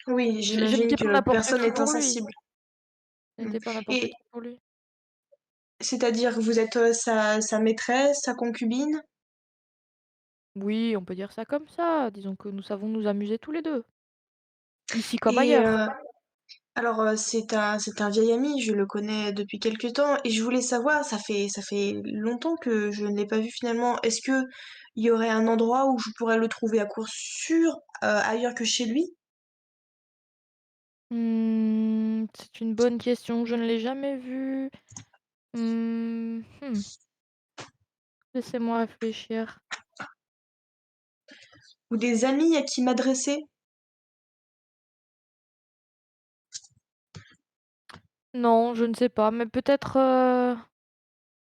Oui, Je j'imagine n'étais pas que n'importe personne qui n'est pour lui. insensible. Je Mmh. n'étais pas n'importe Et qui pour lui. c'est-à-dire que vous êtes, sa maîtresse, sa concubine? Oui, on peut dire ça comme ça. Disons que nous savons nous amuser tous les 2, ici comme Et ailleurs. alors, c'est un vieil ami, je le connais depuis quelque temps et je voulais savoir, ça fait longtemps que je ne l'ai pas vu finalement. Est-ce qu'il y aurait un endroit où je pourrais le trouver à coup sûr, ailleurs que chez lui? C'est une bonne question, je ne l'ai jamais vu. Laissez-moi réfléchir. Ou des amis à qui m'adresser? Non, je ne sais pas, mais peut-être,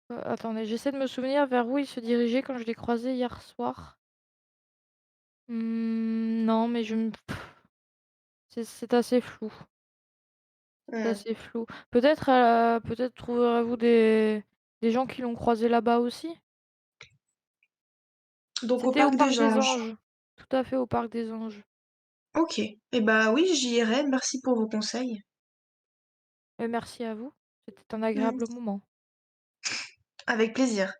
attendez, j'essaie de me souvenir vers où il se dirigeait quand je l'ai croisé hier soir. Non, mais je me c'est assez flou, c'est Mmh. assez flou. Peut-être, peut-être trouverez-vous des gens qui l'ont croisé là-bas aussi? Donc au C'était au parc parc des des Anges. Anges, tout à fait au parc des Anges. OK. Et bah, oui, j'y irai, merci pour vos conseils. Et merci à vous, c'était un Mmh. agréable moment. Avec plaisir.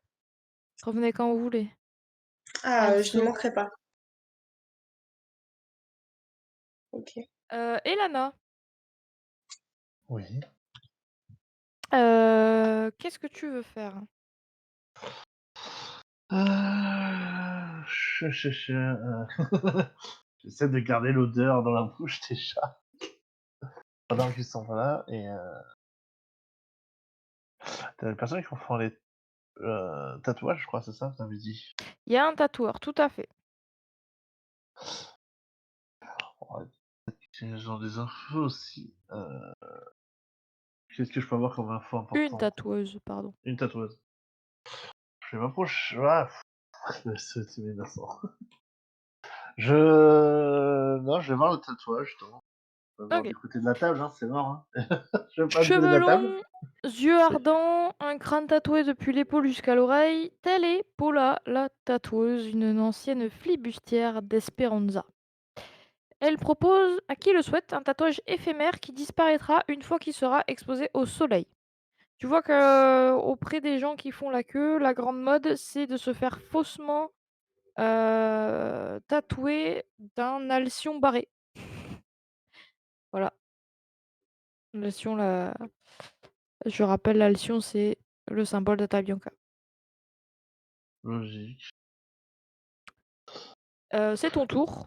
Revenez quand vous voulez. Ah, je n'y Also, manquerai pas. OK. Elana, Oui. qu'est-ce que tu veux faire? J'essaie de garder l'odeur dans la bouche des chats pendant qu'ils sont pas là et tu des personnes qui font les, tatouages, je crois, c'est ça, tu m'avais dit? Il y a un tatoueur, tout à fait. Ouais, j'ai genre des infos aussi, qu'est-ce que je peux avoir comme info Une importante? tatoueuse, pardon. Une tatoueuse. Je m'approche, ah, c'est menaçant. Non, je vais voir le tatouage, justement. Je vais voir OK. du côté de la table, hein, c'est mort, hein. Je vais pas du côté de Cheveux la table. longs, yeux ardents, un crâne tatoué depuis l'épaule jusqu'à l'oreille, telle est Paula la tatoueuse, une ancienne flibustière d'Esperanza. Elle propose à qui le souhaite un tatouage éphémère qui disparaîtra une fois qu'il sera exposé au soleil. Tu vois que auprès des gens qui font la queue, la grande mode, c'est de se faire faussement tatouer d'un alcyon barré. Voilà, l'alcyon, je rappelle, l'alcyon, c'est le symbole de Tabianca. Logique. C'est ton tour.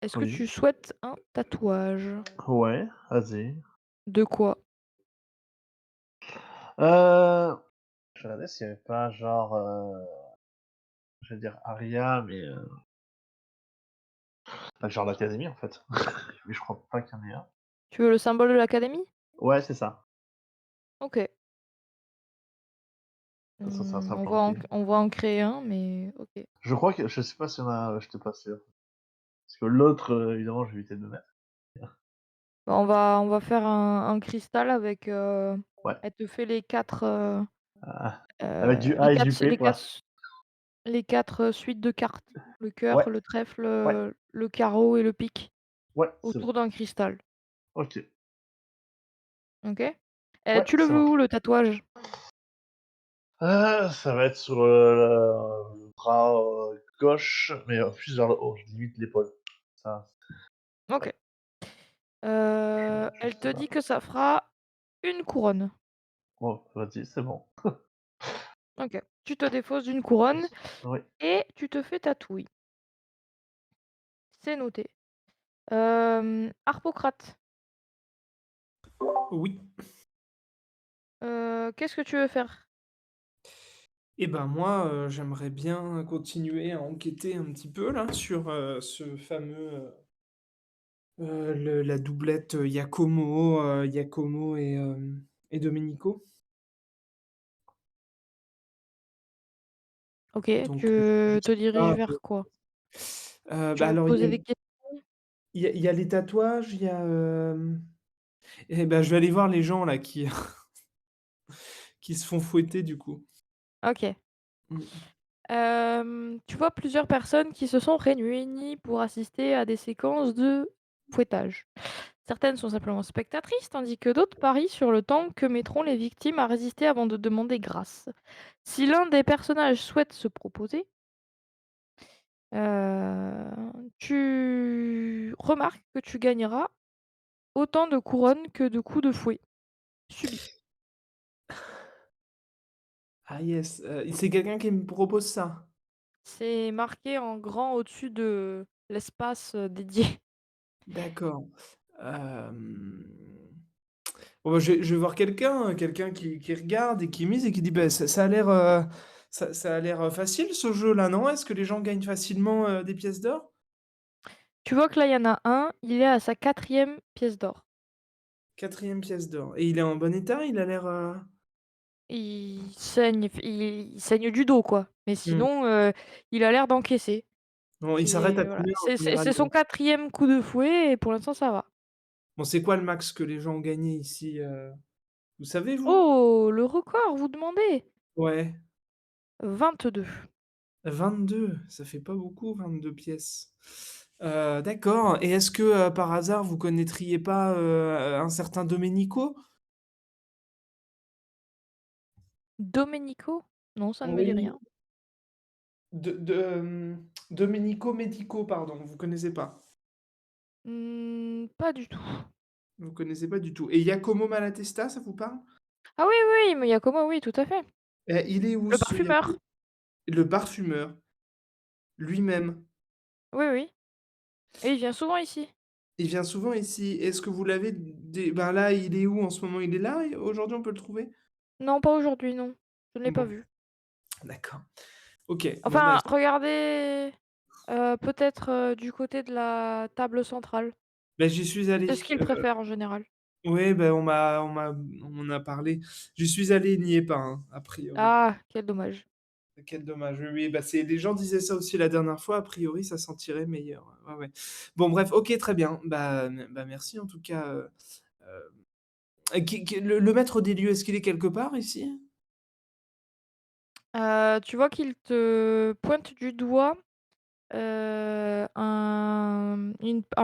Est-ce que Oui. tu souhaites un tatouage? Ouais, vas-y. De quoi? Heu, je regardais s'il y avait pas genre, je vais dire Aria, mais bah, genre l'académie, en fait. Mais je crois pas qu'il y en ait un. Tu veux le symbole de l'académie? Ouais, c'est ça. OK. Ça sera On va en planqué. on va en créer un, mais OK. Je crois que je sais pas s'il y en a, j'étais pas sûr. Parce que l'autre, évidemment, j'ai évité de le mettre. Bah, on va faire un cristal avec, Ouais. elle te fait les 4 Ah, avec du A et du P, les ouais. 4 s les 4 suites de cartes. Le Ouais, cœur, le trèfle, ouais, le carreau et le pique ouais, c'est bon. autour d'un cristal. OK. OK? Ouais, Tu le ça veux où marche. le tatouage? Ça va être sur, le bras, gauche, mais, plus vers le haut, limite l'épaule. Ça, OK. Elle juste te là. dit que ça fera une couronne. Oh, vas-y, c'est bon. OK. Tu te défausses d'une couronne Oui. et tu te fais tatouer. C'est noté. Harpocrate, Oui. qu'est-ce que tu veux faire? Et ben moi, j'aimerais bien continuer à enquêter un petit peu là sur, ce fameux, le la doublette, Giacomo et Domenico. OK, Donc, je tu te sais diriges pas, vers quoi? Tu bah, veux alors poser des questions? il y a les tatouages, il y a, et ben, je vais aller voir les gens là qui qui se font fouetter du coup. OK. Mmh. Tu vois plusieurs personnes qui se sont réunies pour assister à des séquences de fouettage. Certaines sont simplement spectatrices, tandis que d'autres parient sur le temps que mettront les victimes à résister avant de demander grâce. Si l'un des personnages souhaite se proposer, tu remarques que tu gagneras autant de couronnes que de coups de fouet subis. Ah yes, c'est quelqu'un qui me propose ça? C'est marqué en grand au-dessus de l'espace, dédié. D'accord. Hem, bon, bah, je vais voir quelqu'un qui regarde et qui mise et qui dit: «Bah, ça a l'air, ça a l'air, facile ce jeu-là, non? Est-ce que les gens gagnent facilement, des pièces d'or?» Tu vois que là, il y en a un, il est à sa quatrième pièce d'or. 4e pièce d'or et il est en bon état? Il a l'air, Il saigne du dos, quoi. Mais mmh. sinon, il a l'air d'encaisser. Bon, il s'arrête Et à voilà. combien en C'est son général? quatrième coup de fouet et pour l'instant, ça va. Bon, c'est quoi le max que les gens ont gagné ici, vous savez vous? Oh! Le record, vous demandez? Ouais, 22. 22, ça fait pas beaucoup 22 pièces. D'accord et est-ce que, par hasard vous connaîtriez pas, un certain Domenico? Domenico? Non, ça ne me dit Oui, rien. Domenico Medico pardon, vous connaissez pas? Pas du tout. Vous connaissez pas du tout et Giacomo Malatesta, ça vous parle? Ah oui, oui, mais Giacomo, oui, tout à fait. Il est où Le ce Giacomo? parfumeur. Le parfumeur, lui-même. Oui, oui. Et il vient souvent ici. Il vient souvent ici. Est-ce que vous l'avez ben, là, il est où en ce moment? Il est là, aujourd'hui, on peut le trouver? Non, pas aujourd'hui, non. Je ne l'ai pas Bon, vu. d'accord. OK, bon, bah, Enfin, regardez, peut-être, du côté de la table centrale. j'y suis allé, C'est ce qu'il préfère en général. ouais, bah, on m'en a parlé. J'y suis allé, il n'y est pas, hein, a priori. Ah, quel dommage. Quel dommage. Oui, oui, bah, c'est les gens disaient ça aussi la dernière fois, a priori, ça sentirait meilleur. Ouais, ouais. Bon, bref, OK, très bien. Bah, merci en tout cas, qui le maître des lieux, est-ce qu'il est quelque part ici? Tu vois qu'il te pointe du doigt, un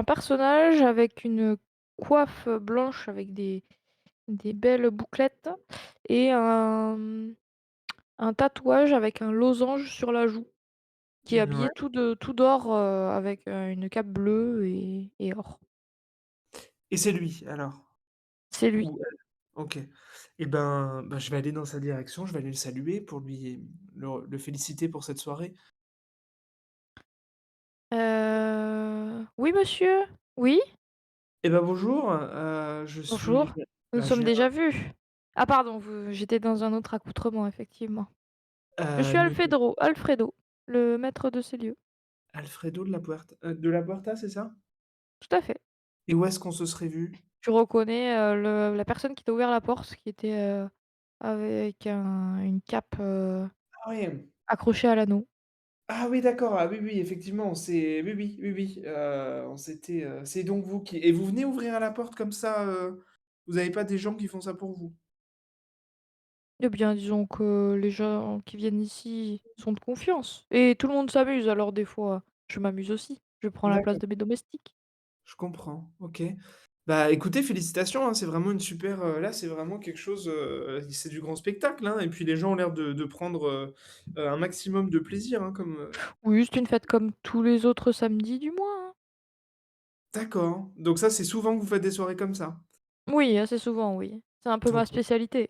personnage avec une coiffe blanche avec des belles bouclettes et un tatouage avec un losange sur la joue, qui est habillé Ouais tout d'or, avec, une cape bleue et or. et c'est lui alors? C'est lui. Ou elle? OK et ben, je vais aller dans sa direction, je vais aller le saluer pour lui le féliciter pour cette soirée. «Oui monsieur? Oui? Eh ben, bonjour, je Bonjour. Nous nous je sommes viens, déjà vus». Ah pardon, j'étais dans un autre accoutrement effectivement. Je suis le Alfredo, le maître de ces lieux. Alfredo de la Puerta, c'est ça? Tout à fait. Et où est-ce qu'on se serait vus? Tu reconnais, la personne qui t'a ouvert la porte qui était, avec une cape, Ah ouais, accrochée à l'anneau. Ah oui, d'accord, ah oui, oui, effectivement, c'est oui, oui, oui, oui, on s'était, c'est donc vous qui et vous venez ouvrir la porte comme ça, vous avez pas des gens qui font ça pour vous? Eh bien, disons que les gens qui viennent ici sont de confiance et tout le monde s'amuse, alors des fois, je m'amuse aussi. Je prends la place D'accord, de mes domestiques. je comprends, OK. Bah, écoutez, félicitations, hein, c'est vraiment une super, là, c'est vraiment quelque chose, c'est du grand spectacle, hein et puis les gens ont l'air de prendre, un maximum de plaisir, hein, comme, Oui, c'est une fête comme tous les autres samedis du mois, hein. d'accord, donc ça, c'est souvent que vous faites des soirées comme ça? Oui, assez souvent, oui. C'est un peu ma OK. spécialité.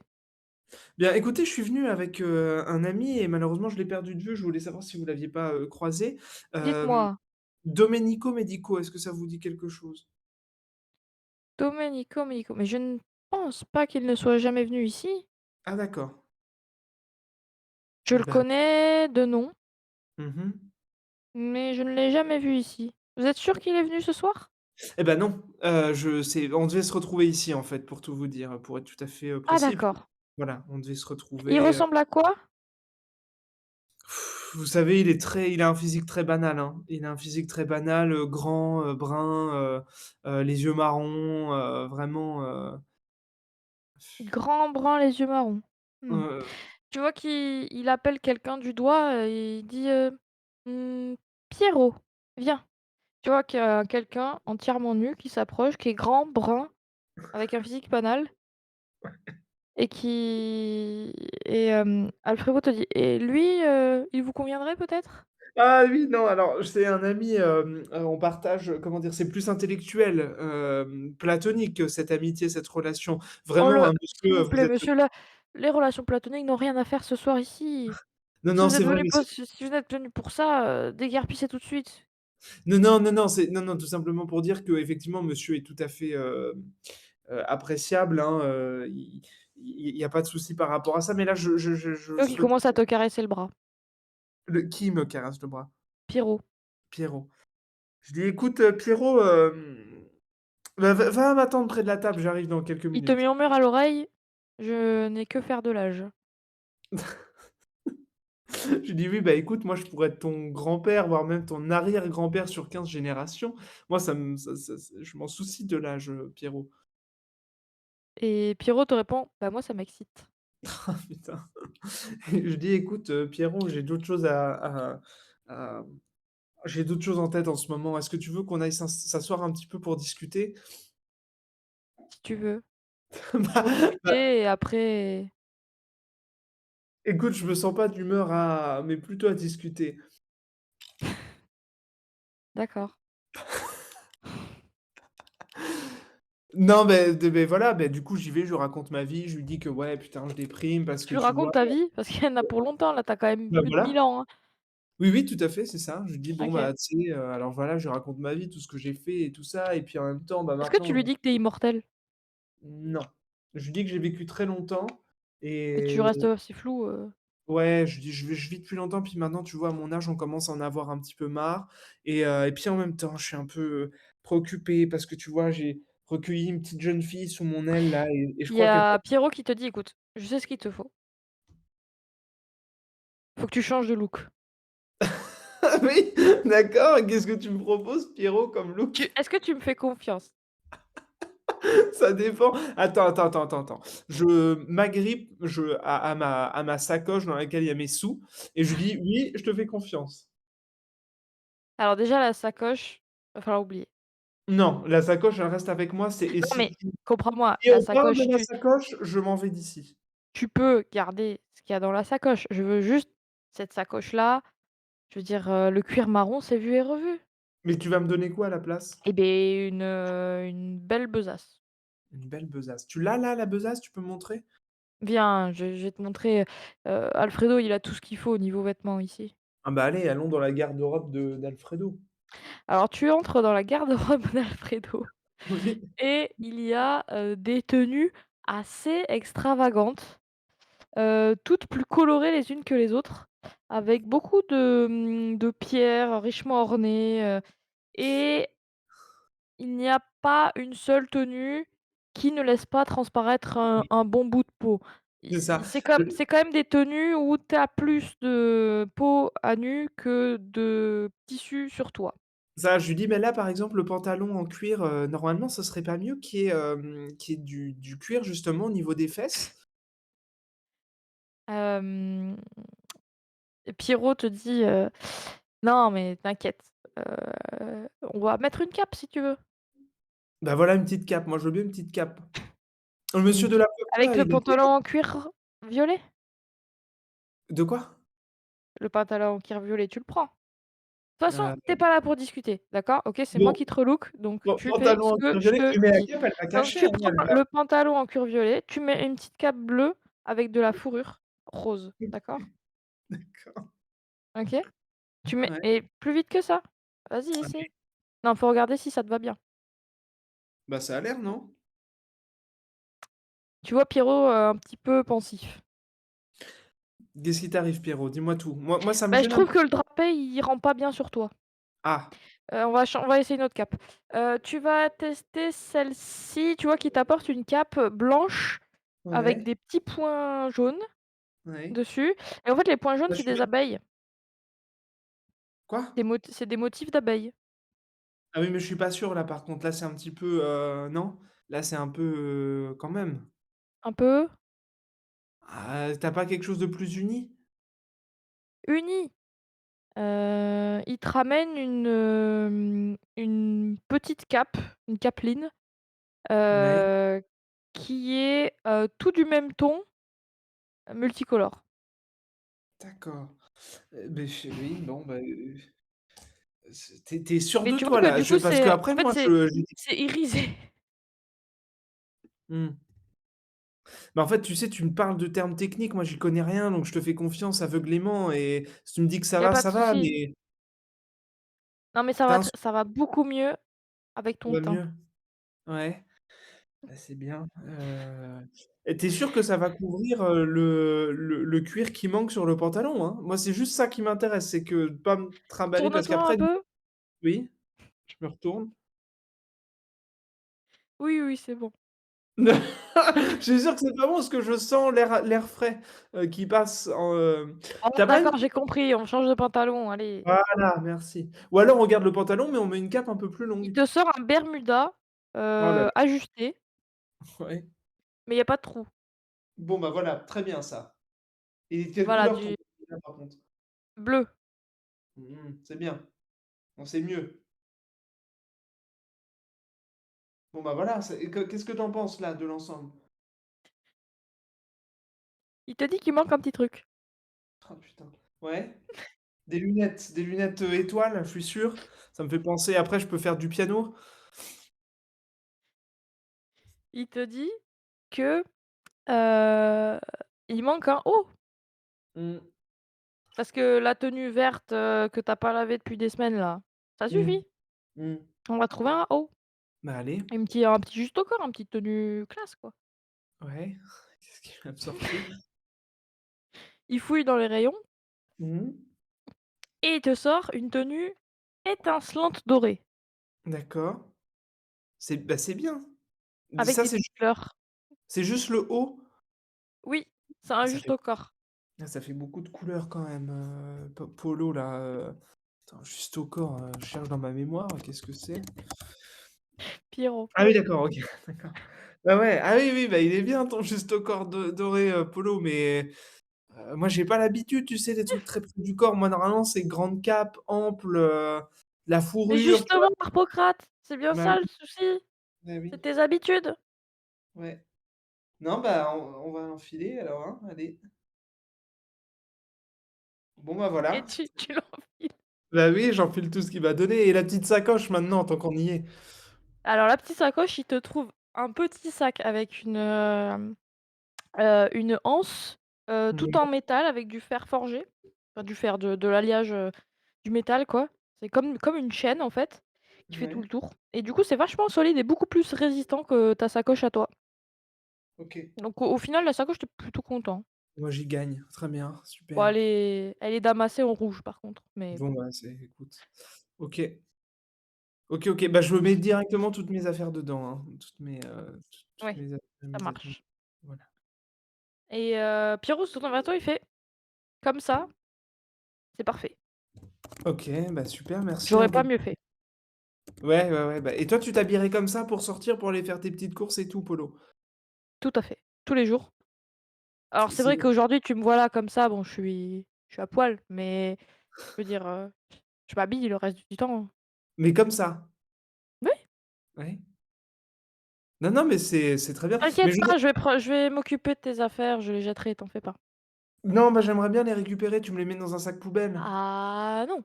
Bien, écoutez, je suis venu avec, un ami et malheureusement je l'ai perdu de vue. Je voulais savoir si vous l'aviez pas, croisé. Hem, Dites-moi, Domenico Medico, est-ce que ça vous dit quelque chose? Domenico, mais je ne pense pas qu'il ne soit jamais venu ici. Ah d'accord. Je Et le ben connais de nom, mmh mais je ne l'ai jamais vu ici. Vous êtes sûr qu'il est venu ce soir? et ben non, on devait se retrouver ici, en fait, pour tout vous dire, pour être tout à fait, Ah précis et puis d'accord. voilà, on devait se Il retrouver, ressemble à quoi? vous savez, il a un physique très banal, hein. Il a un physique très banal, grand, brun, les yeux marrons, vraiment, Grand, brun, les yeux marrons. Mmh. heu Tu vois qu'il appelle quelqu'un du doigt, et il dit, «Mmh, Pierrot, viens». Tu vois qu'il y a quelqu'un entièrement nu qui s'approche, qui est grand, brun, avec un physique banal et qui et Alfredo te dit: «Et lui, il vous conviendrait peut-être?» Ah oui, non, alors c'est un ami, on partage, comment dire? C'est plus intellectuel, platonique, cette amitié, cette relation. «Oh Vraiment, le un s'il monsieur, vous vous plaît êtes monsieur, là, les relations platoniques n'ont rien à faire ce soir ici. non, Si non, vous c'est êtes vrai, venu mais pour c'est si vous êtes venu pour ça, déguerpissez tout de suite». non, non, non, non, c'est non, non, tout simplement pour dire qu'effectivement monsieur est tout à fait, appréciable, hein, il y a pas de souci par rapport à ça, mais là je Donc il souhaitais commence à te caresser le bras. le qui me caresse le bras? Pierrot. Pierrot. Je dis: «Écoute, Pierrot, va m'attendre près de la table, j'arrive dans quelques Il te minutes». murmure à l'oreille: «Je n'ai que faire de l'âge». Je lui dis: «Oui, bah, écoute, moi, je pourrais être ton grand-père, voire même ton arrière-grand-père sur 15 générations. Moi, ça me ça je m'en soucie de l'âge, Pierrot». Et Pierrot te répond: «Bah, moi ça m'excite». Ah putain. Et je dis: «Écoute, Pierrot, j'ai d'autres choses à j'ai d'autres choses en tête en ce moment. Est-ce que tu veux qu'on aille s'asseoir un petit peu pour discuter?» Si tu veux. Pour Bah, discuter et après écoute, je me sens pas d'humeur à mais plutôt à discuter. d'accord. Non, beh, voilà, beh, du coup, j'y vais, je lui raconte ma vie, je lui dis que: «Ouais, putain, je déprime parce Tu que lui tu racontes vois». ta vie? Parce qu'il y en a pour longtemps là, tu as quand même Bah, plus de voilà. 1000 ans, hein. Oui, oui, tout à fait, c'est ça. Je lui dis: «Bon, OK. bah, tu sais, alors voilà, je lui raconte ma vie, tout ce que j'ai fait et tout ça et puis en même temps, bah, Est-ce que tu maintenant» lui dis que tu es immortel? non. Je lui dis que j'ai vécu très longtemps Et tu et restes aussi flou, ouais, je lui dis: je vis depuis longtemps, puis maintenant, tu vois, à mon âge, on commence à en avoir un petit peu marre» et puis en même temps, je suis un peu, préoccupé parce que, tu vois, j'ai recueilli une petite jeune fille sous mon aile là et je Il y crois qu'elle va a Pierrot qui te dit: «Écoute, je sais ce qu'il te faut. Faut que tu changes de look». ah oui, d'accord, et qu'est-ce que tu me proposes, Pierrot, comme Tu look? Est-ce que tu me fais confiance? Ça dépend. Attends. Je m'agrippe, à ma sacoche dans laquelle il y a mes sous et je lui dis: «Oui, je te fais confiance». Alors déjà la sacoche, va falloir oublier. Non, la sacoche, elle reste avec moi, c'est et Non si mais comprends-moi, et la on parle de sacoche, la sacoche, je m'en vais d'ici. tu peux garder ce qu'il y a dans la sacoche. Je veux juste cette sacoche-là, je veux dire, le cuir marron, c'est vu et revu. Mais tu vas me donner quoi à la place? Et beh, une belle besace. Une belle besace. Tu l'as là, la besace? Tu peux me montrer? Viens, je vais te montrer, Alfredo, il a tout ce qu'il faut au niveau vêtements ici. Ah bah, allez, allons dans la garde-robe de d'Alfredo. Alors tu entres dans la garde-robe d'Alfredo Oui. et il y a, des tenues assez extravagantes, toutes plus colorées les unes que les autres, avec beaucoup de pierres richement ornées, et il n'y a pas une seule tenue qui ne laisse pas transparaître un bon bout de peau. C'est ça. Je C'est quand même des tenues où tu as plus de peau à nu que de tissu sur toi. Ça, je lui dis: «Mais là, par exemple, le pantalon en cuir, normalement, ce serait pas mieux qu'il y ait du cuir justement au niveau des fesses?» Hem, Pierrot te dit, «Non mais t'inquiète, on va mettre une cape si tu veux». Bah, voilà une petite cape, moi je veux bien une petite cape. Le Une monsieur de la petite coiffure avec là, le il a quel pantalon âge? en cuir violet? De quoi? Le pantalon en cuir violet, tu le prends. De toute façon, Heu, tu es pas là pour discuter, d'accord? OK, c'est moi bon, qui te relook, donc bon, tu fais pantalon ce en que cuir je violet te mais la dis. cape elle va Donc cacher, tu hein, prends elle va le pantalon en cuir violet, tu mets une petite cape bleue avec de la fourrure rose, d'accord? d'accord, OK? Tu mets ouais, et plus vite que ça. Vas-y, OK. essaie. Non, faut regarder si ça te va bien. Bah, ça a l'air, non? Tu vois Pierrot, un petit peu pensif. Qu'est-ce qui t'arrive Pierrot? Dis-moi tout. Moi ça me Bah, je gêne un trouve peu. que le drapé, il rend pas bien sur toi. Ah, On va essayer une autre cape. Tu vas tester celle-ci, tu vois, qui t'apporte une cape, blanche avec ouais, des petits points jaunes ouais. dessus et en fait, les points jaunes, Bah, je c'est suis des bien. abeilles. Quoi? C'est des motifs d'abeilles. Ah oui, mais je suis pas sûr là par contre. Là, c'est un petit peu, non? Là, c'est un peu, quand même. Un peu Ah, tu pas quelque chose de plus uni? unis. Ils te ramènent une petite cape, une capeline, Ouais, heu, qui est, tout du même ton, multicolore. d'accord. Beh, oui, bon, bah, tu es sûr Mais de tu vois toi que là? du coup, Parce c'est qu'après en fait, moi je j'ai des c'est irisé. mmh. Bah, en fait, tu sais, tu me parles de termes techniques, moi j'y connais rien, donc je te fais confiance aveuglément et si tu me dis que Il y a pas de ça va, souci. mais Non, mais tu un ça va beaucoup mieux avec ça ton va teint. mieux? Ouais, bah, c'est bien, et tu es sûr que ça va couvrir, le cuir qui manque sur le pantalon, hein? Moi, c'est juste ça qui m'intéresse, c'est que de pas me trimballer parce Tourne-toi un qu'après peu. oui? Je me retourne. Oui, oui, c'est bon. Je suis sûr que c'est pas bon parce que je sens l'air frais, qui passe en, Oh tu pas une d'accord, j'ai compris, on change de pantalon, allez. voilà, merci. Ou alors on garde le pantalon, mais on met une cape un peu plus Il longue. te sort un bermuda, Oh là là, ajusté, ouais. mais il y a pas de trou. Bon, bah, voilà, très bien ça. Et quelle Voilà, couleur ton du bermuda par contre? bleu. C'est bien. Bon, c'est mieux. Bon, bah, voilà, c'est et qu'est-ce que tu en penses là de l'ensemble? Il te dit qu'il manque un petit truc. Ah putain. Ouais? Des lunettes, étoiles, je suis sûr. Ça me fait penser après je peux faire du piano. Il te dit que, heu, il manque un haut. Mmh. Parce que la tenue verte, que tu as pas lavée depuis des semaines là, ça Mmh. suffit. Mmh. On va trouver un haut. Bah, allez. Un petit juste au corps, un petite tenue classe, quoi. Ouais. Qu'est-ce qu'il va me sortir? Il fouille dans les rayons Mmh. et il te sort une tenue étincelante dorée, D'accord. C'est bien. avec Ça des petites fleurs. c'est juste le haut? Oui, c'est Ah un ça juste fait au corps. ça fait beaucoup de couleurs quand même, polo là, attends juste au corps, je cherche dans ma mémoire, qu'est-ce que c'est? Pierrot. Ah oui d'accord, OK, d'accord. Bah ouais, ah oui, oui, bah il est bien ton juste au corps doré, polo, mais moi j'ai pas l'habitude, tu sais, des trucs très près du corps. Moi normalement c'est grande cape, ample, la Mais fourrure, tu vois? justement, Harpocrate, c'est bien Bah ça le oui, souci, bah c'est oui, tes habitudes ouais. Non, bah on va l'enfiler alors, hein, allez. Bon bah et voilà. tu l'enfiles. Bah oui, j'enfile tout ce qu'il m'a donné et la petite sacoche maintenant tant qu'on y est. Alors la petite sacoche, il te trouve un petit sac avec une anse, tout en Ouais, métal avec du fer forgé, enfin du fer, de l'alliage, du métal quoi. C'est comme une chaîne en fait, qui fait tout ouais, le tour et du coup, c'est vachement solide et beaucoup plus résistant que ta sacoche à toi. OK. Donc au final, la sacoche, tu plutôt content. Moi j'y gagne, très bien, Bon, super. elle est damassée en rouge par contre, mais Bon bon. bah c'est écoute, OK. OK, OK, bah je mets directement toutes mes affaires dedans, hein, toutes Ouais, mes affaires ça mises à jour. marche. Voilà. Et Pierrot se tourne vers toi, il fait: «Comme ça, c'est parfait. OK, bah, super, merci J'aurais en tout pas mieux fait». ouais, ouais, ouais, bah et toi, tu t'habillerais comme ça pour sortir, pour aller faire tes petites courses et tout, Polo? Tout à fait, tous les jours. Alors c'est vrai C'est qu'aujourd'hui, tu me vois là comme ça, bon, je suis à poil, mais je veux dire, je m'habille le reste du temps, hein. mais comme ça? Oui, Ouais. Non, non, mais c'est très bien, mais t'inquiète je veux dire pas, je vais m'occuper de tes affaires, je les jetterai, t'en fais pas. non, bah, j'aimerais bien les récupérer, tu me les mets dans un sac poubelle. Ah non,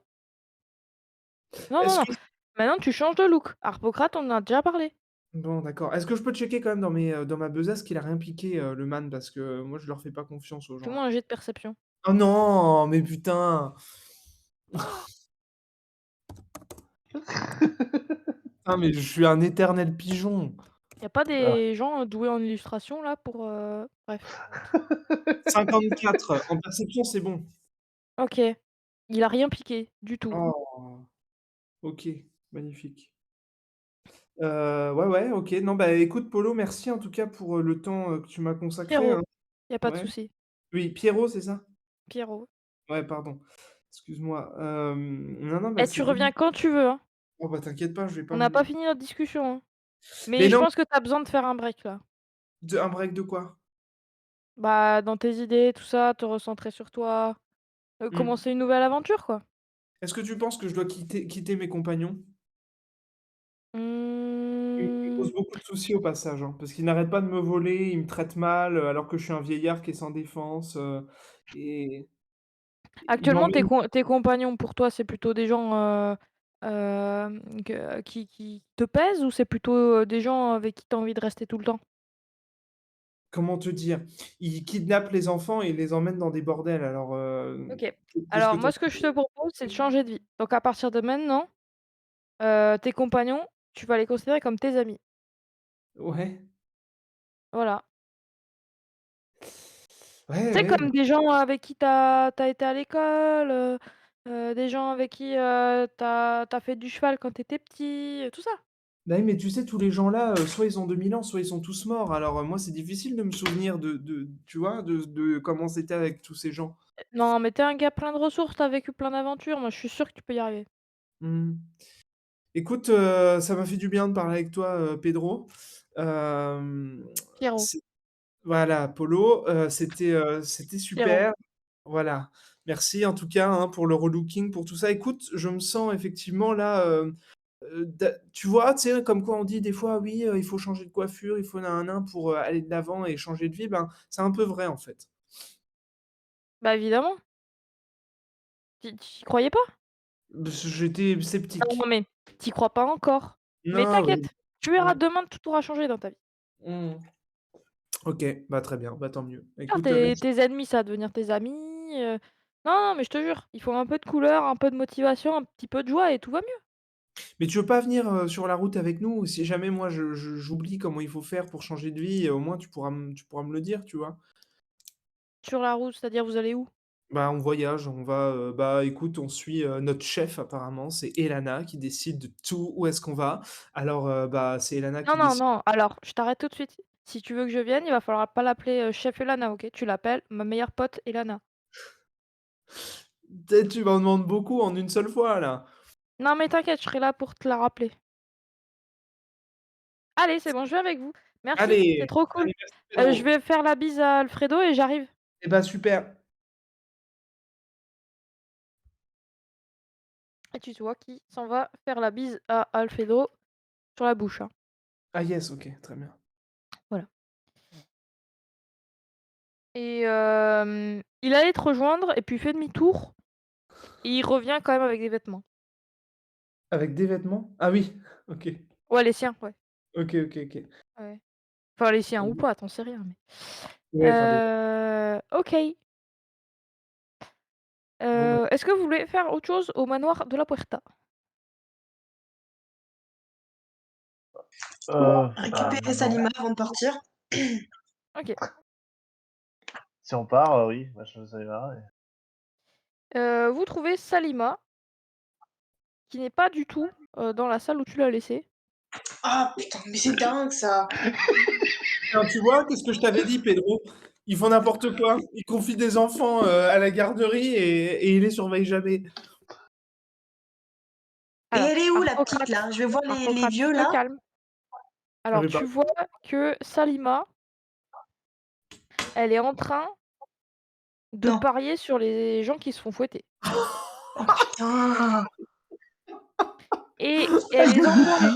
non, non, Est-ce non. que Maintenant tu changes de look. Harpocrate, on en a déjà parlé. bon, d'accord. Est-ce que je peux checker quand même dans ma besace qu'il a rien piqué, le man? Parce que moi, je leur fais pas confiance aux gens, Fais-moi là. un jet de perception. Oh non! Mais putain! Ah, mais je suis un éternel pigeon. Y a pas Ah. des gens, doués en illustration là pour, bref. 54 en perception, c'est bon. OK. Il a rien piqué, du tout. Oh! OK, magnifique. Ouais, ouais, OK. Non, bah, écoute, Polo, merci en tout cas pour, le temps, que tu m'as consacré, Pierrot, hein. y a pas de Ouais. souci. Oui, Pierrot, c'est ça? Pierrot. Ouais, pardon. Excuse-moi. Non, non, bah, Et c'est tu bien. reviens quand tu veux, hein. Oh, bah, t'inquiète pas, je vais On pas n'a pas me fini notre discussion, hein. Mais mais je non, pense que tu as besoin de faire un break là. un break de quoi? Bah, dans tes idées, tout ça, te recentrer sur toi, Mmh. commencer une nouvelle aventure, quoi. Est-ce que tu penses que je dois quitter mes compagnons? Ils me Mmh, causent beaucoup de soucis au passage, hein, parce qu'ils n'arrêtent pas de me voler, ils me traitent mal, alors que je suis un vieillard qui est sans défense, et ils actuellement, m'emmènent tes compagnons, pour toi, c'est plutôt des gens, qui te pèsent ou c'est plutôt, des gens avec qui tu as envie de rester tout le temps? comment te dire? Ils kidnappent les enfants et ils les emmènent dans des bordels, alors, OK. qu'est-ce que Alors tu en moi, ce que je te propose, c'est de changer de vie. Donc à partir de maintenant, tes compagnons, tu vas les considérer comme tes amis. ouais, Voilà. ouais, Tu sais, ouais, comme des gens avec qui tu as été à l'école, des gens avec qui, tu as fait du cheval quand tu étais petit, tout ça. bah, oui, mais tu sais, tous les gens-là, soit ils ont 2000 ans, soit ils sont tous morts, alors, moi, c'est difficile de me souvenir de tu vois, de comment c'était avec tous ces gens. Non, mais tu es un gars plein de ressources, tu as vécu plein d'aventures, moi je suis sûre que tu peux y arriver. Mmh. Écoute, ça m'a fait du bien de parler avec toi, Pedro. Hem, Pierrot, c'est voilà, Polo, c'était Pierrot. super. Voilà. Merci en tout cas, hein, pour le relooking, pour tout ça. Écoute, je me sens effectivement là, da tu vois, tu sais, comme quoi on dit des fois: «Oui, il faut changer de coiffure, il faut nin pour, aller de l'avant et changer de vie». Ben, c'est un peu vrai, en fait. Bah, évidemment, tu y croyais pas? J'étais Non, sceptique. mais tu y crois pas encore. Mais Non, oui. t'inquiète, tu verras Mmh. demain, tout aura changé dans ta vie. Mmh. OK, bah, très bien, bah, tant mieux. Alors Écoute, tes merci. tes ennemis, ça va devenir tes amis, non, non, mais je te jure, il faut un peu de couleur, un peu de motivation, un petit peu de joie et tout va mieux. Mais tu veux pas venir, sur la route avec nous? Si jamais moi j'oublie comment il faut faire pour changer de vie, au moins tu pourras me le dire, tu vois? Sur la route, c'est-à-dire vous allez où? Bah, on voyage, on va, bah, écoute, on suit, notre chef apparemment, c'est Elana qui décide de tout, où est-ce qu'on va. Alors, bah, c'est Elana Non, qui non, décide. non, alors je t'arrête tout de suite. Si tu veux que je vienne, il va falloir pas l'appeler, chef Elana, OK? Tu l'appelles ma meilleure pote Elana. Tu m'en demandes beaucoup en une seule fois là. Non, mais t'inquiète, je serai là pour te la rappeler. Allez, c'est bon, je vais avec vous. Merci, c'est Allez, trop cool. allez merci Je Pedro. vais faire la bise à Alfredo et j'arrive. Eh bah, super. Et tu vois qui s'en va faire la bise à Alfredo sur la bouche, hein. Ah yes, OK, très bien. Voilà. Et il allait te rejoindre et puis il fait demi-tour et il revient quand même avec des vêtements. Avec des vêtements? Ah oui, OK. Ouais, les siens, ouais. OK, OK, OK. Ouais. Enfin les siens Très ou bien. pas, tu sais rien, mais Ouais, enfin des OK. bon, bah Est-ce que vous voulez faire autre chose au manoir de la Puerta? Récupérer Non. Salima avant de partir. OK. Si on part, oui, moi je ça ira et Vous trouvez Salima, qui n'est pas du tout, dans la salle où tu l'as laissée. Ah putain, mais c'est dingue ça. Tiens, tu vois, qu'est-ce que je t'avais dit, Pedro? Ils font n'importe quoi. Ils confient des enfants à la garderie et ils les surveillent jamais. Et Alors, elle est où la petite Harpocrate, là? Je vais voir les Harpocrate, vieux tu te là. calmes. Alors, Mais tu vois que Salima, elle est en train de Non. parier sur les gens qui se font fouetter. Oh putain. Et elle les encourage.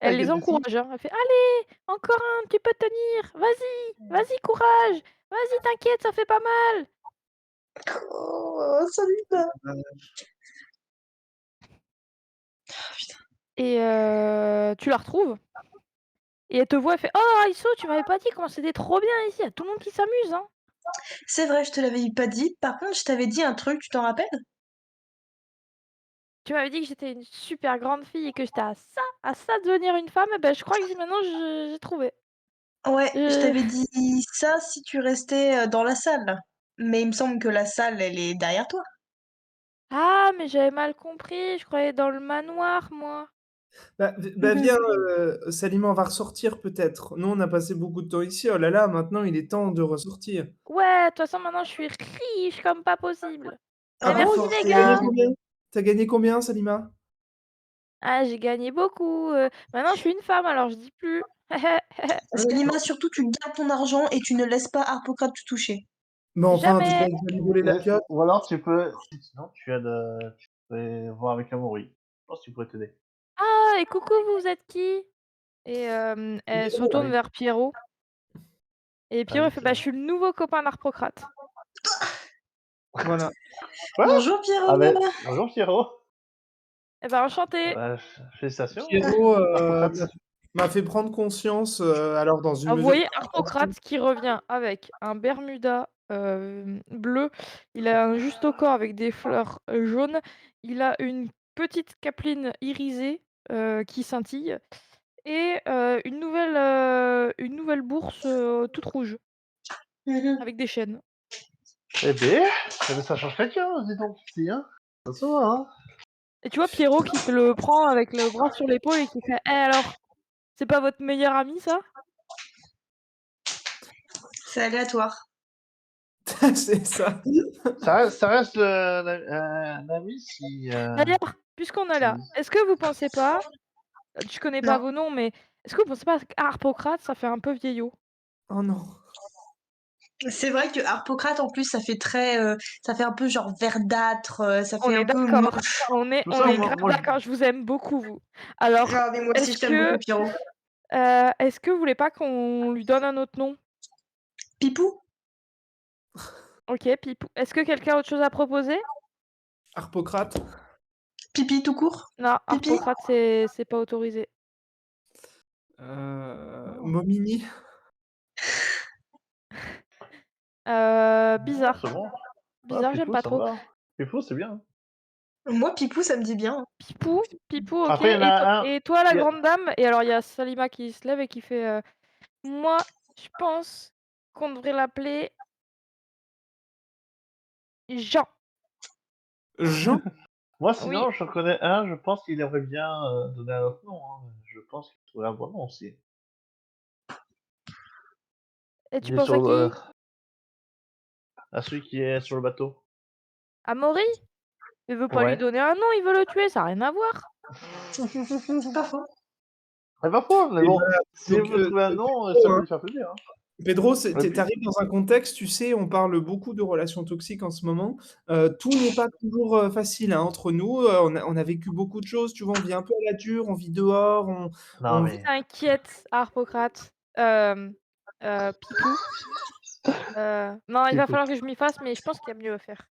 Elle les Agathe aussi. encourage, hein. Elle fait: «Allez, encore un, tu peux tenir. Vas-y, courage. Vas-y, t'inquiète, ça fait pas mal». Oh, Salima. Et tu la retrouves et elle te voit, elle fait: «Oh Aïsso, tu m'avais pas dit comment c'était trop bien ici, il y a tout le monde qui s'amuse, hein». C'est vrai, je te l'avais pas dit. Par contre, je t'avais dit un truc, tu t'en rappelles? Tu m'avais dit que j'étais une super grande fille et que j'étais à ça de devenir une femme, et ben je crois que maintenant j'ai trouvé. Ouais, je Je t'avais dit ça si tu restais dans la salle. Mais il me semble que la salle, elle est derrière toi. Ah, mais j'avais mal compris, je croyais dans le manoir, moi. Viens, Salima, on va ressortir peut-être. Nous, on a passé beaucoup de temps ici. Oh là là, maintenant, il est temps de ressortir. Ouais, de toute façon, maintenant je suis riche comme pas possible. Ah Eh, bon? merci Oh, les T'as gagné gars! forcément. combien? T'as gagné combien, Salima? Ah, j'ai gagné beaucoup, maintenant je suis une femme, alors je dis plus. Salima, surtout, tu gardes ton argent et tu ne laisses pas Harpocrate te toucher. Mais enfin, tu Jamais! vas lui voler la pioche. Ou alors sinon tu peux voir avec Amaury. Je pense qu'il pourrait t'aider. Ah, et coucou, vous êtes qui? Et elle se tourne Allez, vers Pierrot et Pierrot il allez, fait: «Bah, je suis le nouveau copain d'Harpocrate». Voilà. Quoi? Bonjour Ah Pierrot. ben, bonjour Pierrot. Eh ben, enchanté! Bah, félicitations, Pierrot Harpocrate. m'a fait prendre conscience, alors dans une Alors vous mesure voyez Harpocrate qui revient avec un bermuda, bleu, il a un juste au corps avec des fleurs, jaunes, il a une petite capeline irisée, qui scintille et une nouvelle bourse, toute rouge Mhm. avec des chaînes. Eh ben ça change quelqu'un, dis donc, ici, hein. Ça se voit, hein. Et tu vois Pierrot qui te le prend avec le bras sur l'épaule et qui fait: «Eh alors, c'est pas votre meilleur ami ça?» C'est aléatoire. C'est ça. Ça reste un ami D'ailleurs, puisqu'on est là, si- est-ce que vous pensez pas, je connais pas Non. vos noms, mais est-ce que vous pensez pas qu'Harpocrate, ça fait un peu vieillot? Oh non. C'est vrai que Harpocrate, en plus, ça fait un peu genre verdâtre, ça On fait est un peu d'accord, moche. Tout on ça, est grave moi, d'accord, je vous aime beaucoup vous. Alors, Ah, mais moi aussi, est-ce je t'aime que, beaucoup, Pierrot. est-ce que vous voulez pas qu'on lui donne un autre nom? Pipou? OK, Pipou. Est-ce que quelqu'un a autre chose à proposer? Harpocrate. Pipi tout court? Non, Pipi? Harpocrate, c'est pas autorisé. Momini. Bizarre. c'est bon. Ah, Bizarre, j'aime Pifou, pas ça trop. va. Pifou, c'est bien. Moi, Pipou, ça me dit bien. Pipou, OK, Après, il y en a un. et toi la il y a- grande dame? Et alors il y a Salima qui se lève et qui fait, «Moi, je pense qu'on devrait l'appeler Jean». Jean. Moi, Oui, sinon, j'en connais un, je pense qu'il aimerait bien donner un autre nom, hein. Je pense qu'il pourrait avoir un nom aussi. et tu Il est penses à sur qui? à celui qui est sur le bateau. À Maury? Il veut pas lui Ouais. donner un nom, il veut le tuer, ça a rien à voir. C'est pas faux. C'est pas faux, mais Et bon, bah, si donc, vous trouvez un nom, ça Pedro, peut hein. lui faire plaisir, hein. Pedro, Ouais, tu arrives dans un contexte, tu sais, on parle beaucoup de relations toxiques en ce moment. Tout n'est pas toujours facile hein, entre nous. On a vécu beaucoup de choses, tu vois, on vit un peu à la dure, on vit dehors, Non, on Tu vit. mais t'inquiètes, Harpocrate. Pipou. Non, il va Pifou. falloir que je m'y fasse, mais je pense qu'il y a mieux à faire.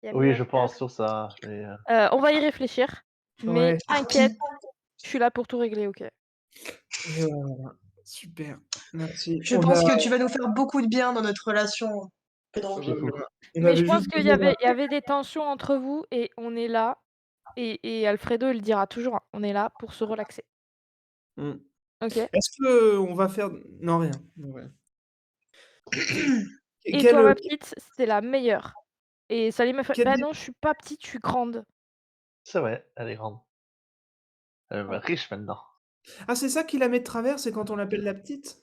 Il y a mieux Oui, à je faire. pense sur ça. On va y réfléchir, mais Ouais, t'inquiète, je suis là pour tout régler, OK? et voilà. Super, merci. Je pense que tu vas nous faire beaucoup de bien dans notre relation, Pedro. Pifou. On Mais je avait pense juste qu'il y besoin d'un. avait il y avait des tensions entre vous et on est là et Alfredo, il le dira toujours, hein, on est là pour se relaxer, Hmm. OK? Est-ce que on va faire. Non, rien. Ouais. Et toi, Quel, ma petite, c'était la meilleure. Et Salim me fait: quel «Bah non, je suis pas petite, je suis grande». C'est vrai, elle est grande. Elle est riche maintenant. Ah, c'est ça qui la met de travers, c'est quand on l'appelle la petite?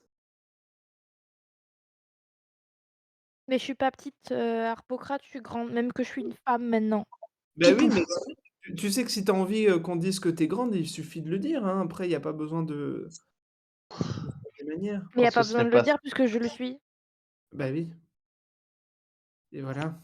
Mais je suis pas petite, Harpocrate, je suis grande, même que je suis une femme maintenant. Bah oui, Pipou. mais tu sais que si tu as envie, qu'on dise que tu es grande, il suffit de le dire, hein. Après, il y a pas besoin de faire des manières. Mais y a Parce que pas ce besoin n'est de le pas dire puisque je le suis. Bah oui, et voilà.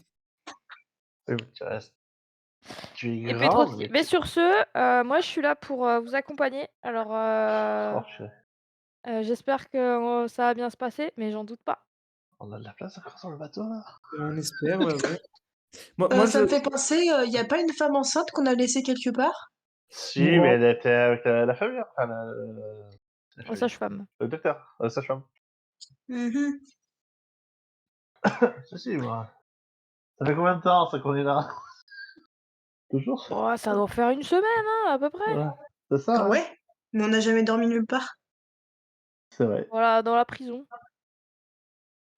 oui, mais tu es Et puis trop grande, stylé. mais Mais tu sur ce, moi je suis là pour, vous accompagner. Alors, oh purée, j'espère que, ça va bien se passer, mais j'en doute pas. on a de la place encore sur le bateau, là? On espère, ouais, ouais. Moi je Ça me fait penser, y a pas une femme enceinte qu'on a laissée quelque part? Si, mais non, elle était avec la famille, enfin la Oh, famille, sage-femme. le docteur, la sage-femme. Mmh. Si, si, moi. Ça fait combien de temps, ça, qu'on est là? Toujours? Oh, ça doit faire une semaine, hein, à peu près. Ouais, c'est ça, Ah hein? ouais? Mais on n'a jamais dormi nulle part? C'est vrai. Voilà, dans la prison.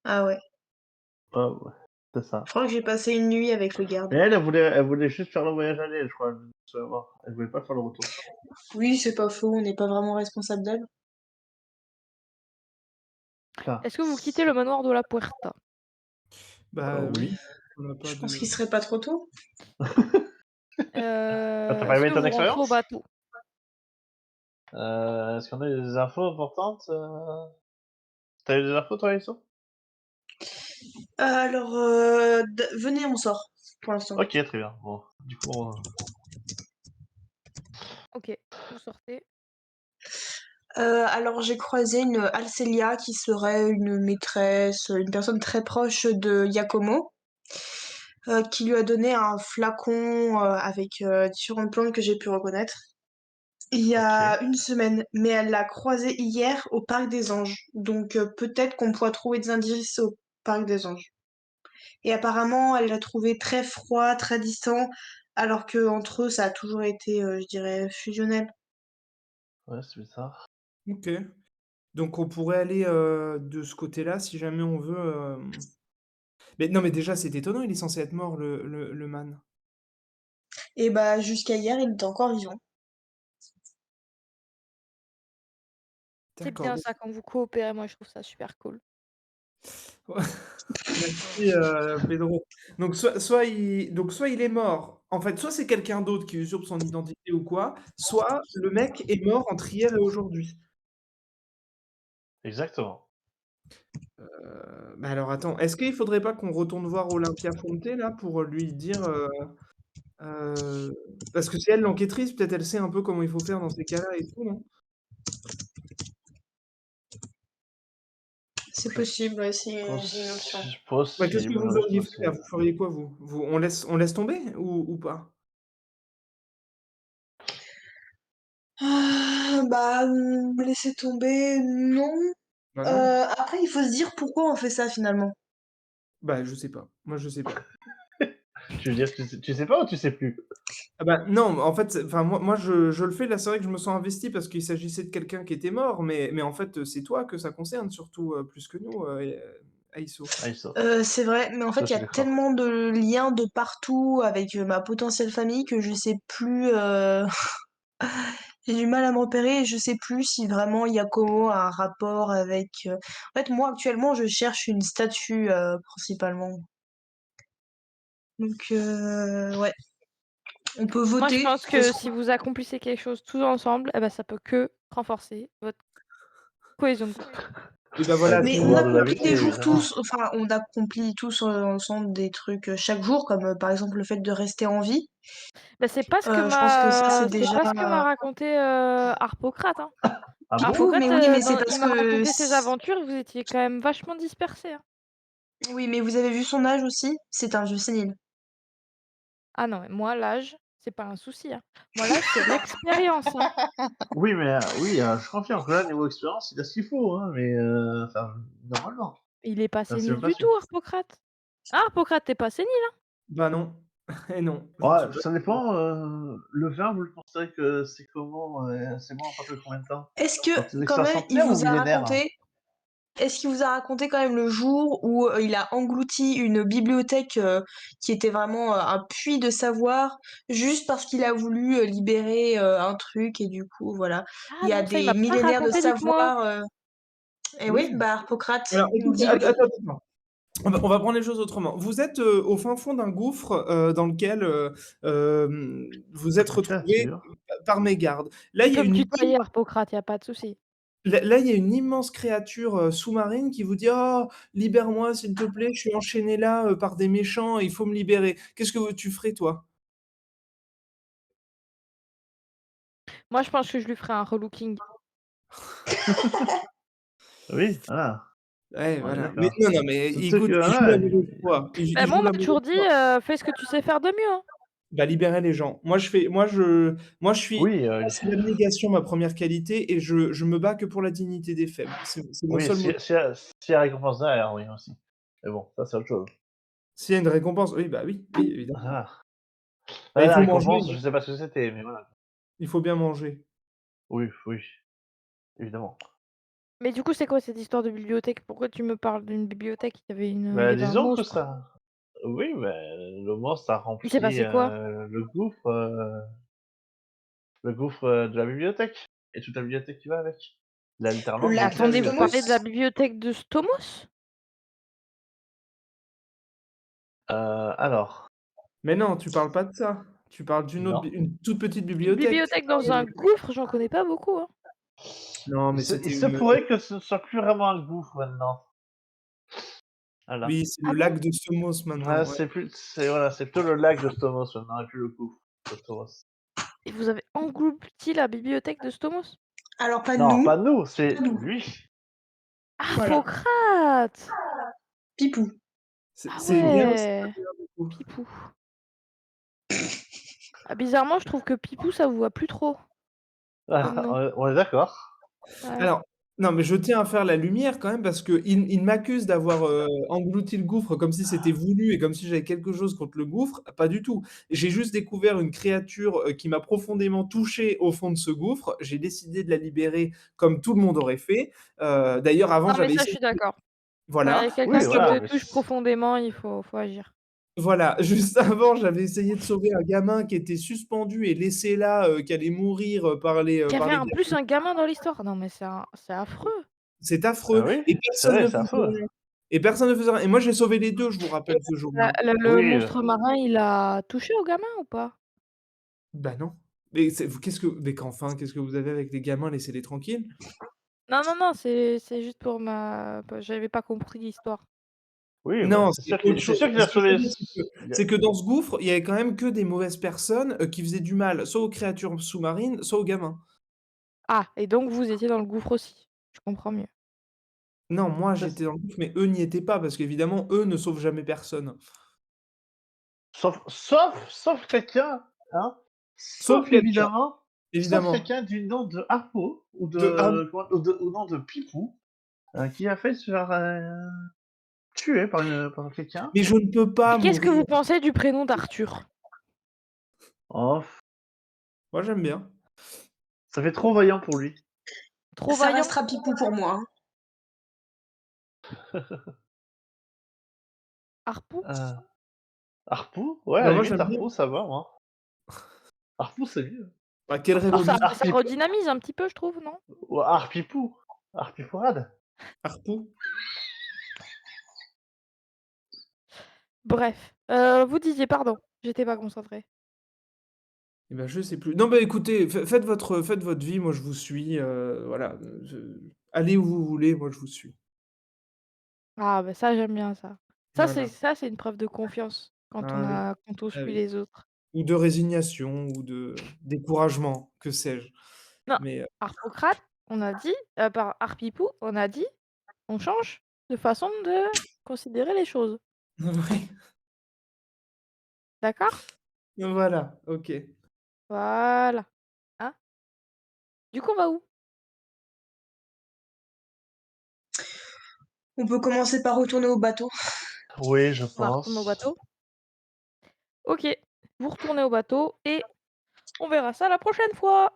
Ah ouais. Ouais, ouais, c'est ça. Je crois que j'ai passé une nuit avec le garde. Mais elle voulait juste faire le voyage aller, je crois, de mémoire. Elle voulait pas faire le retour. Oui, c'est pas faux, on n'est pas vraiment responsable d'elle. Putain, Est-ce que vous quittez le manoir de la Puerta? bah oui, oui. on n'a pas Je pense de qu'il serait pas trop tôt. Ah, t'as pas Est-ce aimé que ton vous rentrez au expérience? bateau? Est-ce qu'on a eu des infos importantes? T'as eu des infos, toi, Issa? Alors, venez, on sort, pour l'instant. Ok, très bien. Bon, du coup, OK, vous sortez. Alors j'ai croisé une Alcelia qui serait une maîtresse, une personne très proche de Giacomo, qui lui a donné un flacon, avec, différentes plantes que j'ai pu reconnaître. Il y ok. a une semaine, mais elle l'a croisé hier au Parc des Anges. Donc peut-être qu'on pourra trouver des indices au Parc des Anges. Et apparemment, elle l'a trouvé très froid, très distant, alors que entre eux, ça a toujours été, je dirais, fusionnel. Ouais, c'est bizarre. OK. Donc on pourrait aller, de ce côté-là si jamais on veut, mais non, mais déjà c'est étonnant, il est censé être mort le man. Et bah jusqu'à hier, il était encore vivant. C'est D'accord, bien donc ça quand vous coopérez, moi je trouve ça super cool. merci, Pedro. Donc soit il est mort, en fait, soit c'est quelqu'un d'autre qui usurpe son identité ou quoi, soit le mec est mort entre hier et aujourd'hui. Exactement. Bah, alors attends, est-ce qu'il faudrait pas qu'on retourne voir Olympia Fonte là pour, lui dire, heu parce que c'est elle l'enquêtrice, peut-être elle sait un peu comment il faut faire dans ces cas-là et tout, non? C'est possible, ouais, c'est une option. Bah, qu'est-ce que vous Possible, auriez fait là? Vous feriez quoi vous? On laisse tomber ou pas? Ah, bah, laisser tomber, non. Bah non. Après, il faut se dire pourquoi on fait ça finalement. Bah, je sais pas. Moi, je sais pas. Tu veux dire, tu sais pas ou tu sais plus? Ah bah, non, en fait, enfin moi je le fais là, c'est vrai que je me sens investi parce qu'il s'agissait de quelqu'un qui était mort, mais en fait, c'est toi que ça concerne surtout, plus que nous, Aïsso. Ah, il sort. C'est vrai, mais en Ça, fait, je il y suis a d'accord. tellement de liens de partout avec ma potentielle famille que je sais plus. J'ai du mal à me repérer et je sais plus si vraiment Yakomo a un rapport avec. En fait, moi actuellement, je cherche une statue principalement. Donc, ouais, on peut Moi je voter. pense que si vous accomplissez quelque chose tous ensemble, eh ben, ça peut que renforcer votre cohésion de groupe. Et bah, Avec voilà, le Mais c'est on pouvoir de accomplit l'amitié, des jours évidemment. tous, enfin, on accomplit tous ensemble des trucs chaque jour, comme par exemple le fait de rester en vie. Bah, Je pense que ça, c'est c'est déjà. pas ce que m'a raconté, Harpocrate, hein. Ah bon? Pipou, Harpocrate, mais oui, mais c'est dans parce il m'a que. raconté ses aventures, vous étiez quand même vachement dispersés, hein. Oui, mais vous avez vu son âge aussi? C'est un vieux sénile. Ah non, mais moi l'âge, c'est pas un souci, hein. Moi l'âge, c'est l'expérience, hein. Oui, mais oui, je confirme que là, niveau expérience, il a ce qu'il faut, hein, mais enfin, normalement. Il est pas Enfin, c'est même sénile pas du sûr. tout, Harpocrate. Ah, Harpocrate, tu pas sénile, hein? bah, non. Et non, je ne suis Ouais, pas ça dépend, le vin, vous le considérez que c'est comment? C'est bon à partir de combien de temps? Est-ce À partir que, quand d'extra même, il centenaire ou vous a millénaire? raconté, est-ce qu'il vous a raconté quand même le jour où il a englouti une bibliothèque qui était vraiment un puits de savoir, juste parce qu'il a voulu libérer un truc, et du coup, voilà. Ah Il y a non, ça, il des m'a pas millénaires de raconté, dites-moi. savoir. Et oui, Oui, bah, Harpocrate Alors nous écoutez, dit oui. attends. On va prendre les choses autrement. Vous êtes, au fin fond d'un gouffre, dans lequel, vous êtes votre retrouvés créature. par mégarde. Là, Tu il y a peux me une tutoyer, Harpocrate, y a pas de souci. là, il y a une immense créature, sous-marine qui vous dit: «Oh, libère-moi s'il te plaît, je suis enchaîné là, par des méchants et il faut me libérer». Qu'est-ce que tu ferais toi? Moi, je pense que je lui ferai un relooking. Oui, voilà, Ouais, on est voilà. Mais d'accord. non, non, mais Surtout que écoute, il joue la voilà, mauvaise foi. Bah, Il moi, joue on la m'a mauvaise toujours dit, foi. fais ce que tu sais faire de mieux, hein. Bah, libérer les gens. Moi, je suis oui, c'est l'abnégation ma première qualité et je me bats que pour la dignité des faibles. C'est mon oui, seul motif. s'il y a récompense derrière, oui aussi. Mais bon, ça c'est autre chose. S'il y a une récompense, oui, bah, oui, oui, évidemment. Ah. Bah, Là, il la faut manger, récompense, hein. je sais pas ce que c'était, mais voilà. Il faut bien manger. Oui, oui, évidemment. Mais du coup, c'est quoi cette histoire de bibliothèque? Pourquoi tu me parles d'une bibliothèque? Il y Bah, avait un disons que monstre. ça oui, le monstre a Il s'est rempli, passé quoi? le gouffre, de la bibliothèque et toute la bibliothèque qui va avec. Il a Le littéralement Mais lac rempli la de attendez, vous bibliothèque. parlez de la Stomos? bibliothèque de Stomos? Alors, Mais non, tu parles pas de ça. Tu parles d'une autre non. bi une toute petite Une bibliothèque. bibliothèque dans un gouffre, j'en connais pas beaucoup, hein. Non, mais Il c'était se une, pourrait que ce ne soit plus vraiment un gouffre maintenant. Voilà. oui, c'est Ah le bon? lac de Somos Ouais, maintenant, ouais. c'est plutôt le lac de Stomos maintenant et plus le gouffre de Stomos. Et vous avez englouti la bibliothèque de Stomos? Alors, pas Non, nous, pas nous, pas c'est nous. lui. Voilà. Harpocrate! Pipou. Ah C'est bien aussi ouais! du coup. Pipou. Ah, bizarrement, je trouve que Pipou, ça vous va plus trop comme Ah, nom. on est d'accord. Ouais. Alors, non, mais je tiens à faire la lumière quand même parce qu'il m'accuse d'avoir, englouti le gouffre comme si c'était voulu et comme si j'avais quelque chose contre le gouffre. Pas du tout. J'ai juste découvert une créature, qui m'a profondément touché au fond de ce gouffre. J'ai décidé de la libérer comme tout le monde aurait fait. D'ailleurs avant Non, mais j'avais ça, je essayé suis d'accord. Quand il y voilà, a quelqu'un Oui, juste qui avant te voilà, mais touche profondément, il faut agir. voilà, juste avant j'avais essayé de sauver un gamin qui était suspendu et laissé là, qui allait mourir, Il y par avait les en plus un gamin dans l'histoire. Non, mais c'est affreux. c'est ah affreux oui, et c'est personne vrai, ne c'est faisait affreux. rien et personne ne faisait rien et moi j'ai sauvé les 2, je vous Et rappelle ce jour-là. le Oui, monstre marin, il a touché au gamin ou pas? Bah non. Mais c'est vous qu'est-ce que vous avez avec les gamins? Laissez-les tranquilles. Non, non, non, c'est juste j'avais pas compris l'histoire. oui, bah, Non, c'est autre c'est chose. sûr qu'il a Ce que je sauvé veux dire, c'est que dans ce gouffre, il y avait quand même que des mauvaises personnes, qui faisaient du mal, soit aux créatures sous-marines, soit aux gamins. Ah, et donc vous étiez dans le gouffre aussi. Je comprends mieux. Non, moi ça, j'étais dans le gouffre, mais eux n'y étaient pas parce qu'évidemment, eux ne sauvent jamais personne. sauf quelqu'un, hein, Sauf sauf quelqu'un, évidemment, sauf évidemment. quelqu'un du nom de Harpo De ah ou nom de Pipou, qui a fait se faire, tuer par quelqu'un. mais je ne peux Et pas qu'est-ce que mourir. vous pensez du prénom d'Arthur? Oh, Moi j'aime bien. ça fait trop vaillant pour lui. Trop Ça vaillant? restera Pipou pour moi, hein. Harpou? Heu, Harpou? Ouais, à Bah la moi limite j'aime bien. Harpou, ça va moi. Harpou, c'est mieux. Bah quelle Harpou, ça révolution. ça redynamise un petit peu, je trouve, non? Ou Harpipou, Harpipourade. Harpou. Bref, vous disiez, pardon, j'étais pas concentrée. Eh ben, je sais plus. Non, bah, écoutez, faites votre vie, moi je vous suis, voilà, je allez où vous voulez, moi je vous suis. Ah bah ça, j'aime bien ça. Voilà. Ça, c'est une preuve de confiance Ah oui, quand on ah suit oui. les autres. Ou de résignation ou de découragement, que sais-je. Non, Mais, Harpocrate, on a dit, par Harpipou, on a dit, on change de façon de considérer les choses. oui, D'accord? voilà, OK. Voilà, hein? Du coup, on va où? On peut commencer par retourner au bateau. Oui, je On va retourner au pense. bateau? OK, vous retournez au bateau et on verra ça la prochaine fois!